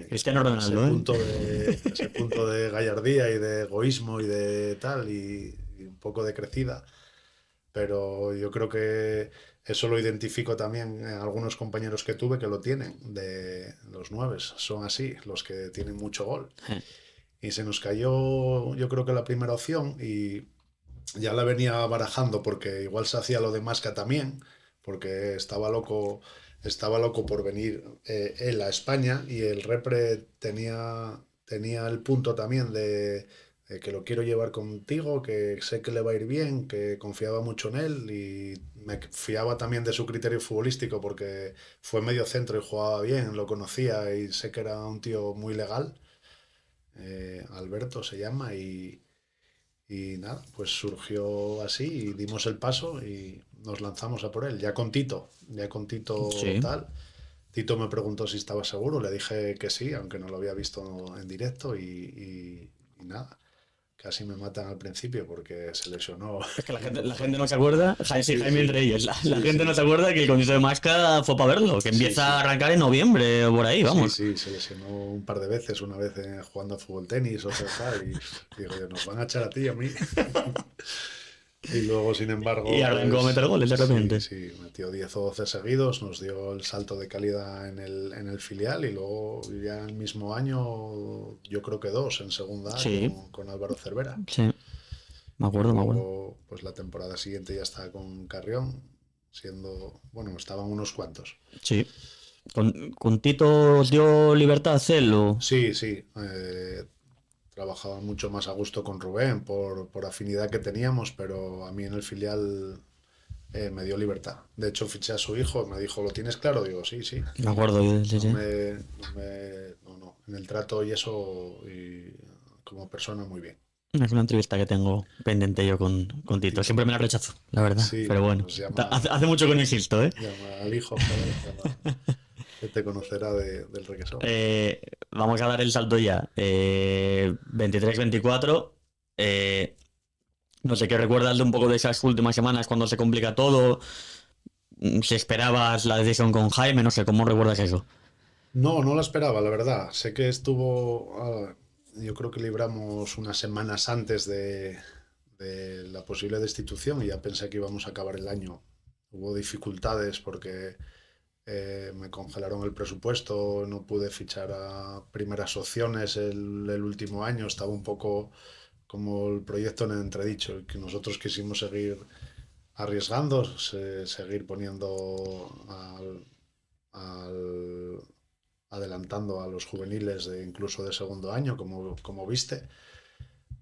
Cristiano Ronaldo, ese punto de gallardía y de egoísmo y de tal, y un poco de crecida. Pero yo creo que eso lo identifico también en algunos compañeros que tuve que lo tienen, de los 9, son así, los que tienen mucho gol. Y se nos cayó, yo creo que la primera opción y ya la venía barajando porque igual se hacía lo de Masca también, porque estaba loco por venir él a España y el repre tenía el punto también de que lo quiero llevar contigo, que sé que le va a ir bien, que confiaba mucho en él y me fiaba también de su criterio futbolístico porque fue medio centro y jugaba bien, lo conocía y sé que era un tío muy legal. Alberto se llama y nada, pues surgió así y dimos el paso y nos lanzamos a por él, ya con Tito Sí, tal. Tito me preguntó si estaba seguro, le dije que sí, aunque no lo había visto en directo y nada, casi me matan al principio porque se lesionó. es que Y no la fue. gente no se acuerda, sí, Sí, Jaime sí, entre ellos, la sí, gente no sí, se acuerda que el concierto de Masca fue para verlo, que sí, empieza a sí. arrancar en noviembre o por ahí, Sí, vamos. sí, se lesionó un par de veces, una vez jugando a fútbol tenis, otra tal, y digo yo, nos van a echar a ti y a mí. Y luego, sin Y embargo, arrancó a pues meter goles de sí, repente. sí, metió 10 o 12 seguidos, nos dio el salto de calidad en el filial y luego ya el mismo año, yo creo que dos en segunda A Sí, con Álvaro Cervera. sí, me Y acuerdo, me acuerdo. luego, pues la temporada siguiente ya está con Carrión, siendo, bueno, estaban unos cuantos. Sí. ¿Con Tito os dio libertad él o...? Sí, sí, trabajaba mucho más a gusto con Rubén por afinidad que teníamos, pero a mí en el filial me dio libertad. De hecho, fiché a su hijo, me dijo, ¿lo tienes claro? Digo, sí, sí. Me acuerdo, sí, No sí. me, no. En el trato y eso, y como persona, muy bien. Es una entrevista que tengo pendiente yo con Con Tito. Tito. Siempre me la rechazo, la verdad. Sí, Pero bueno, pues hace mucho que no insisto, ¿eh? llama al hijo, joder, que te conocerá del requesón. Vamos a dar el salto ya. 23-24. Eh, no sé qué recuerdas de un poco de esas últimas semanas cuando se complica todo. Si esperabas la decisión con Jaime, no sé, ¿cómo recuerdas eso? No, no la esperaba, la verdad. Sé que yo creo que libramos unas semanas antes de la posible destitución y ya pensé que íbamos a acabar el año. Hubo dificultades porque me congelaron el presupuesto, no pude fichar a primeras opciones el último año, estaba un poco como el proyecto en entredicho y que nosotros quisimos seguir arriesgando, seguir poniendo al- adelantando a los juveniles incluso de segundo año, como viste,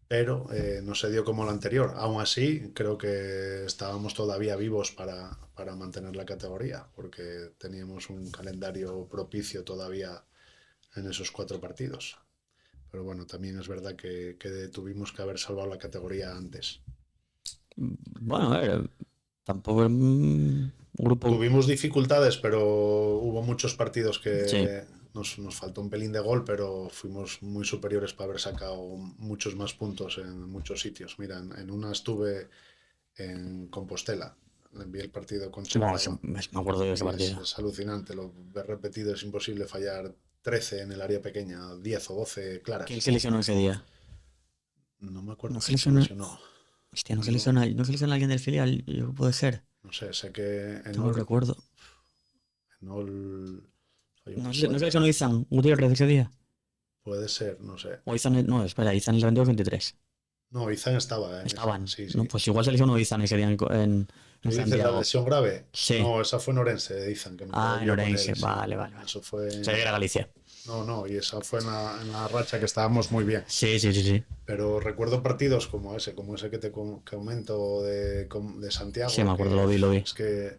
pero no se dio como lo anterior. Aún así, creo que estábamos todavía vivos para mantener la categoría, porque teníamos un calendario propicio todavía en esos 4 partidos. Pero bueno, también es verdad que tuvimos que haber salvado la categoría antes. Bueno, a ver, tampoco es un grupo. Tuvimos dificultades, pero hubo muchos partidos Sí, que nos faltó un pelín de gol, pero fuimos muy superiores para haber sacado muchos más puntos en muchos sitios. Mira, en una estuve en Compostela, le envié el partido con bueno, Chema me acuerdo de ese y es, partido. es alucinante, lo ves repetido, es imposible fallar 13 en el área pequeña, 10 o 12 ¿Quién claras. se lesionó ese día? No me ¿No acuerdo se quién se lesionó? lesionó. Hostia, No, no se lesiona alguien del filial? Puede ser. no sé, sé que No lo recuerdo. En Ol falló ¿No, muy no se fuerte. lesionó Izan Gutiérrez ese día? Puede ser, no sé. O Izan, no, espera, Izan es el 22-23. No, Izan estaba en esa. Estaban. Sí, No, sí. pues igual se lesionó Izan ese día en ¿Tú dices la Santiago. lesión grave? Sí. No, esa fue en Orense, de Izan, que me Ah, quedé en yo con Orense. él, sí. Vale, vale, vale. Eso fue. Se ve que era Galicia. No, no, y esa fue en la racha que estábamos muy bien. Sí, sí, sí, sí. Pero recuerdo partidos como ese que te comento de Sí, me Santiago, acuerdo, que lo vi, lo vi. es que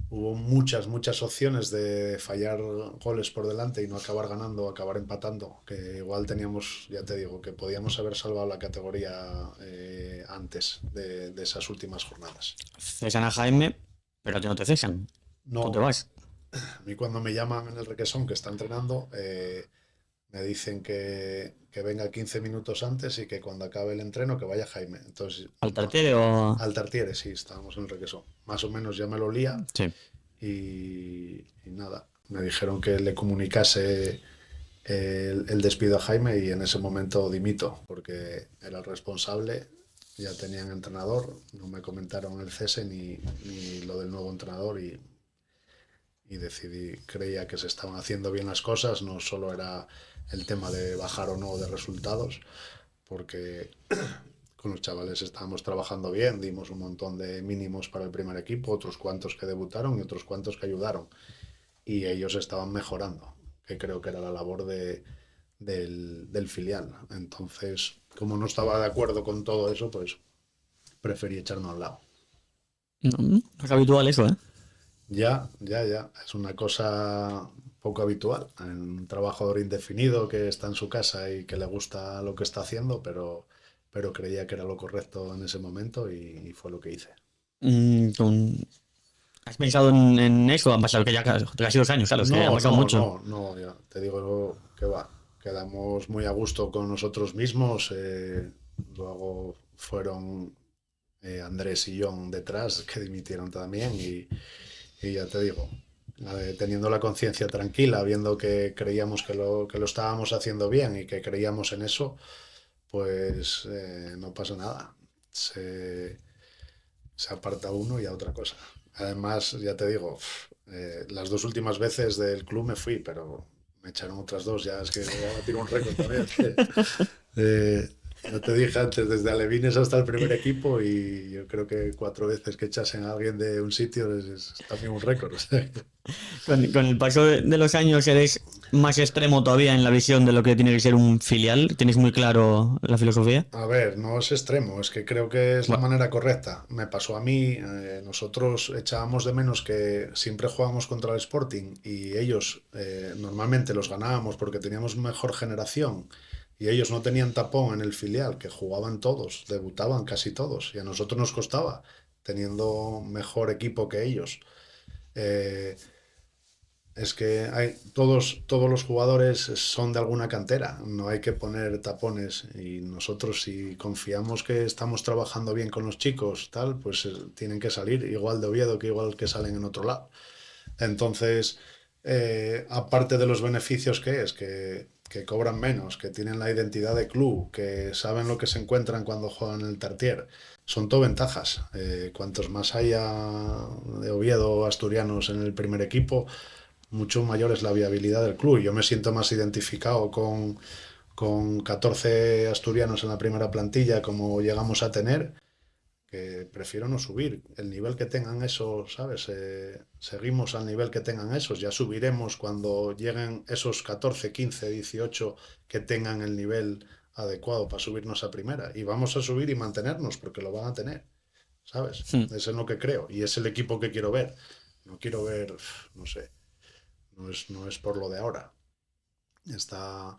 hubo muchas, muchas opciones de fallar goles por delante y no acabar ganando o acabar empatando, que igual teníamos, ya te digo, que podíamos haber salvado la categoría antes de esas últimas jornadas. Cesan a Jaime, pero a ti no te cesan. Tú te No, vas. a mí cuando me llaman en el Requesón que está entrenando, me dicen que venga 15 minutos antes y que cuando acabe el entreno que vaya Jaime. Entonces, ¿Al Tartiere o...? al Tartiere, sí, estábamos en el Requesón. Más o menos ya me lo lía Sí. y nada. Me dijeron que le comunicase el despido a Jaime y en ese momento dimito porque era el responsable. Ya tenían entrenador, no me comentaron el cese ni lo del nuevo entrenador y decidí, creía que se estaban haciendo bien las cosas, no solo era el tema de bajar o no de resultados, porque con los chavales estábamos trabajando bien, dimos un montón de mínimos para el primer equipo, otros cuantos que debutaron y otros cuantos que ayudaron. Y ellos estaban mejorando, que creo que era la labor del filial. Entonces, como no estaba de acuerdo con todo eso, pues preferí echarme a un lado. No es habitual eso, ¿eh? Ya. Es una cosa poco habitual. Un trabajador indefinido que está en su casa y que le gusta lo que está haciendo, pero creía que era lo correcto en ese momento y fue lo que hice. ¿Has pensado en eso? Han pasado que ya casi 2 años, claro, es que han pasado mucho. No, ya te digo que va. Quedamos muy a gusto con nosotros mismos. Luego fueron Andrés y John detrás, que dimitieron también. Y ya te digo, teniendo la conciencia tranquila, viendo que creíamos que lo estábamos haciendo bien y que creíamos en eso, pues no pasa nada. Se aparta uno y a otra cosa. Además, ya te digo, las 2 últimas veces del club me fui, pero me echaron otras 2, ya es que ya batir un récord también. Ya te dije antes, desde alevines hasta el primer equipo, y yo creo que 4 veces que echasen a alguien de un sitio es también un récord. O sea. Con el paso de los años eres más extremo todavía en la visión de lo que tiene que ser un filial. ¿Tienes muy claro la filosofía? A ver, no es extremo, es que creo que es la manera correcta. Me pasó a mí, nosotros echábamos de menos que siempre jugábamos contra el Sporting y ellos normalmente los ganábamos porque teníamos mejor generación y ellos no tenían tapón en el filial, que jugaban todos, debutaban casi todos y a nosotros nos costaba, teniendo mejor equipo que ellos. Es que todos los jugadores son de alguna cantera, no hay que poner tapones y nosotros si confiamos que estamos trabajando bien con los chicos, tal, pues tienen que salir igual de Oviedo que igual que salen en otro lado. Entonces, aparte de los beneficios que cobran menos, que tienen la identidad de club, que saben lo que se encuentran cuando juegan en el Tartier, son todo ventajas. Cuantos más haya de Oviedo asturianos en el primer equipo, mucho mayor es la viabilidad del club. Yo me siento más identificado con 14 asturianos en la primera plantilla como llegamos a tener, que prefiero no subir. El nivel que tengan esos, ¿sabes? Seguimos al nivel que tengan esos. Ya subiremos cuando lleguen esos 14, 15, 18 que tengan el nivel adecuado para subirnos a primera. Y vamos a subir y mantenernos porque lo van a tener, ¿sabes? Eso es lo que creo. Y es el equipo que quiero ver. No quiero ver, no sé. No es por lo de ahora. Está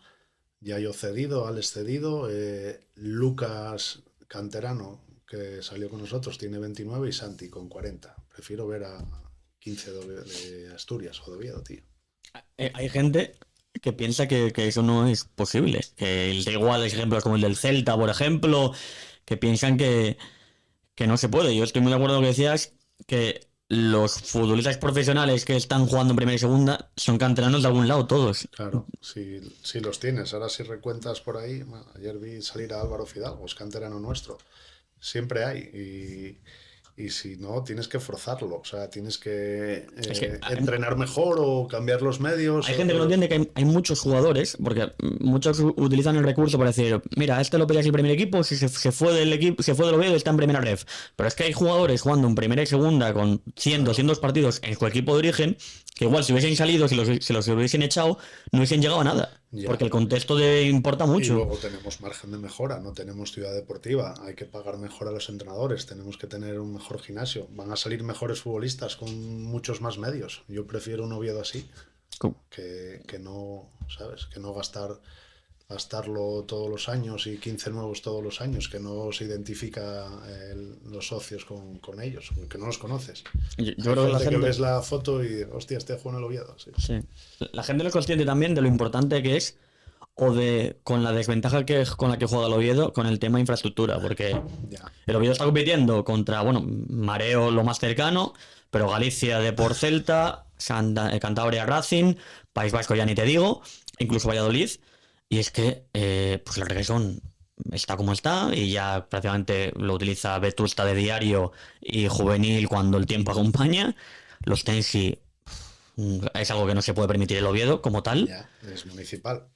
Yayo cedido, Alex cedido, Lucas canterano, que salió con nosotros, tiene 29 y Santi con 40. Prefiero ver a 15 de Asturias o de Oviedo, tío. Hay gente que piensa que eso no es posible. Que da igual ejemplos como el del Celta, por ejemplo, que piensan que no se puede. Yo estoy muy de acuerdo con lo que decías, que los futbolistas profesionales que están jugando en primera y segunda son canteranos de algún lado, todos. Claro, si los tienes. Ahora si recuentas por ahí, ayer vi salir a Álvaro Fidalgo, es canterano nuestro. Siempre hay. Y si no, tienes que forzarlo. O sea, tienes que entrenar mejor o cambiar los medios. Hay gente que no entiende que hay muchos jugadores, porque muchos utilizan el recurso para decir, mira, este lo pillas el primer equipo, si se fue del equipo, se fue del Oviedo, está en primera ref. Pero es que hay jugadores jugando en primera y segunda con 100, 200 partidos en su equipo de origen, que igual si hubiesen salido, si los hubiesen echado, no hubiesen llegado a nada. Ya. Porque el contexto importa mucho. Y luego tenemos margen de mejora, no tenemos ciudad deportiva, hay que pagar mejor a los entrenadores, tenemos que tener un mejor gimnasio, van a salir mejores futbolistas con muchos más medios. Yo prefiero un Oviedo así, que no, ¿sabes? Que no gastarlo todos los años y 15 nuevos todos los años, que no se identifica los socios con ellos, porque no los conoces. Yo creo que la gente ves la foto y, hostia, este juega en el Oviedo. Sí. La gente no es consciente también de lo importante que es, con la desventaja con la que juega el Oviedo con el tema infraestructura, porque el Oviedo está compitiendo contra, Mareo lo más cercano, pero Galicia Depor Celta, Cantabria Racing, País Vasco ya ni te digo, incluso Valladolid. Y es que pues el reggaetón está como está y ya prácticamente lo utiliza Vetusta de diario y juvenil cuando el tiempo acompaña. Los Tensi es algo que no se puede permitir el Oviedo como tal. Ya, es municipal.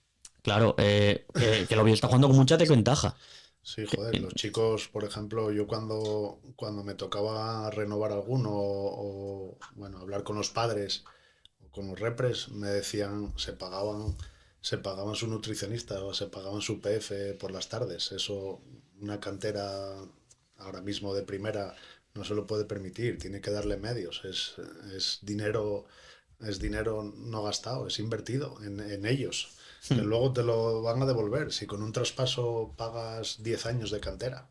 Claro, que el Oviedo está jugando con mucha desventaja. Sí, joder, los chicos, por ejemplo, yo cuando me tocaba renovar alguno bueno, hablar con los padres o con los repres, me decían, se pagaban su nutricionista o se pagaban su PF por las tardes. Eso, una cantera ahora mismo de primera no se lo puede permitir, tiene que darle medios. Es dinero, es dinero no gastado, es invertido en ellos, que luego te lo van a devolver. Si con un traspaso pagas 10 años de cantera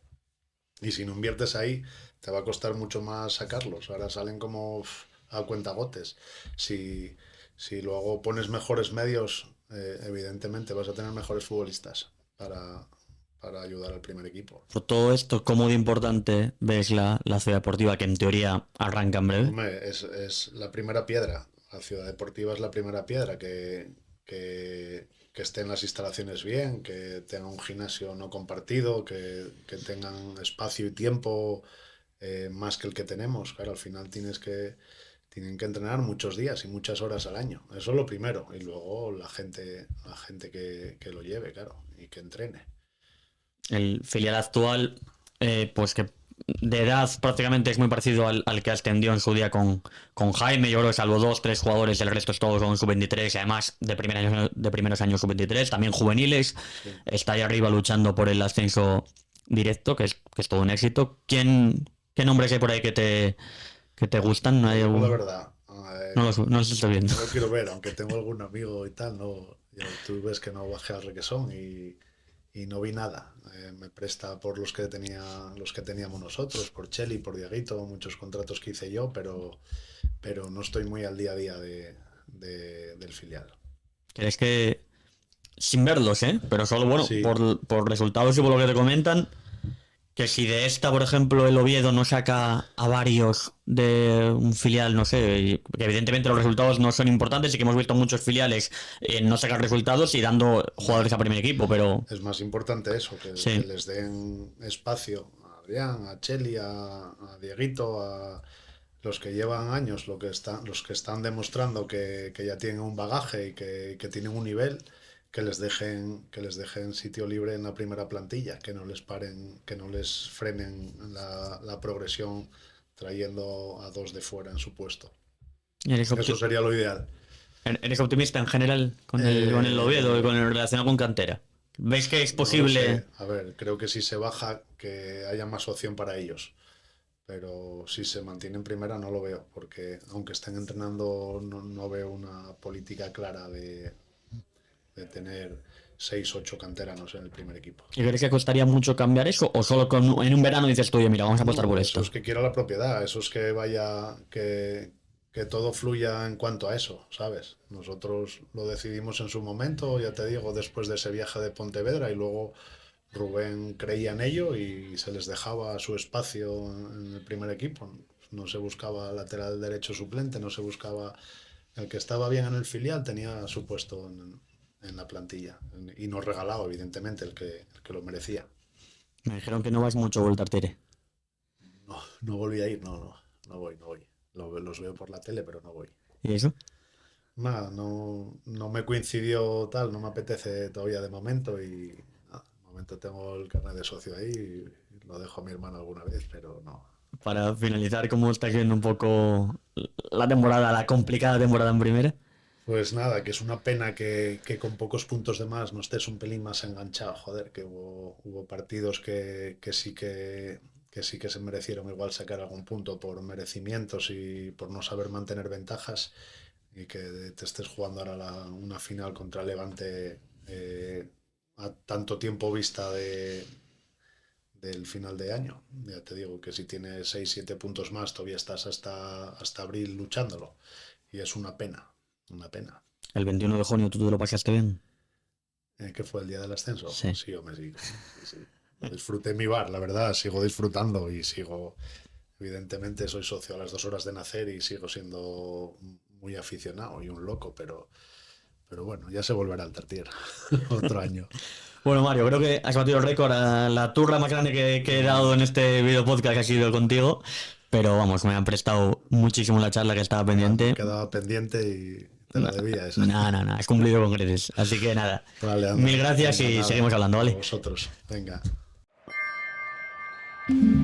y si no inviertes ahí, te va a costar mucho más sacarlos. Ahora salen como a cuentagotes. Si, si luego pones mejores medios, evidentemente vas a tener mejores futbolistas para ayudar al primer equipo. Por todo esto, ¿cómo de importante ves la ciudad deportiva que en teoría arranca en breve? Hombre, es la primera piedra. La ciudad deportiva es la primera piedra, que estén las instalaciones bien, que tengan un gimnasio no compartido, que tengan espacio y tiempo más que el que tenemos. Claro, al final tienen que entrenar muchos días y muchas horas al año. Eso es lo primero. Y luego la gente que lo lleve, claro, y que entrene. El filial actual, pues que de edad prácticamente es muy parecido al que ascendió en su día con Jaime. Yo creo que salvo 2, 3 jugadores, el resto es todo con sub-23 y además de primeros años sub-23, también juveniles. Sí. Está ahí arriba luchando por el ascenso directo, que es todo un éxito. ¿Qué nombres hay por ahí que te gustan? ¿No hay La algún? verdad, No los estoy viendo. no lo quiero ver, aunque tengo algún amigo y tal, no, tú ves que no bajé al requesón y no vi nada. Me presta por los que teníamos nosotros, por Cheli, por Dieguito, muchos contratos que hice yo, pero no estoy muy al día a día del filial. ¿Crees que, sin verlos, pero solo, bueno, Sí, por resultados y por lo que te comentan, que si de esta, por ejemplo, el Oviedo no saca a varios de un filial, no sé, que evidentemente los resultados no son importantes y que hemos visto muchos filiales no sacar resultados y dando jugadores a primer equipo, pero es más importante eso, que sí, les den espacio a Adrián, a Cheli, a Dieguito, a los que llevan años, los que están demostrando que ya tienen un bagaje y que tienen un nivel, que les dejen sitio libre en la primera plantilla, que no les paren, que no les frenen la progresión trayendo a dos de fuera en su puesto. eres, Eso sería lo ideal. eres optimista en general con el Oviedo y con el relacionado con cantera. ¿Ves que es No lo sé. posible? A ver, creo que si se baja, que haya más opción para ellos. Pero si se mantiene en primera no lo veo, porque aunque estén entrenando no veo una política clara de tener 6, 8 canteranos en el primer equipo. ¿Y crees que costaría mucho cambiar eso? ¿O solo en un verano dices tú, oye, mira, vamos a apostar No, por eso esto? es que quiera la propiedad, eso es que vaya, que todo fluya en cuanto a eso, ¿sabes? Nosotros lo decidimos en su momento, ya te digo, después de ese viaje de Pontevedra y luego Rubén creía en ello y se les dejaba su espacio en el primer equipo. No se buscaba lateral derecho suplente, no se buscaba. El que estaba bien en el filial tenía su puesto en la plantilla y no regalado, evidentemente, el que lo merecía. Me dijeron que no vas mucho a Vuelta Artere. No, no volví a ir, no voy, no voy. Los veo por la tele, pero no voy. ¿Y eso? Nada, no me coincidió tal, no me apetece todavía de momento y nada, de momento tengo el carnet de socio ahí y lo dejo a mi hermano alguna vez, pero no. Para finalizar, ¿cómo está viendo un poco la temporada, la complicada temporada en primera? Pues nada, que es una pena que con pocos puntos de más no estés un pelín más enganchado, joder, que hubo partidos que sí que se merecieron igual sacar algún punto por merecimientos y por no saber mantener ventajas y que te estés jugando ahora una final contra el Levante a tanto tiempo vista del final de año. Ya te digo que si tienes 6, 7 puntos más todavía estás hasta abril luchándolo y es una pena. Una pena. El 21 de junio, ¿tú te lo pasaste bien? ¿Qué fue el día del ascenso? Sí. Sí, hombre, sí. Sí. Disfruté mi bar, la verdad. Sigo disfrutando y sigo. Evidentemente, soy socio a las 2 horas de nacer y sigo siendo muy aficionado y un loco, pero bueno, ya se volverá al Tartier otro año. Bueno, Mario, creo que has batido el récord. La turra más grande que he dado en este video podcast ha sido contigo. Pero vamos, me han prestado muchísimo la charla que estaba pendiente. Quedaba pendiente y te la debía esa. No, has cumplido con creces. Así que nada, Vale, anda. mil gracias Venga, y nada. seguimos hablando, A ¿vale? vosotros. Venga. Adiós.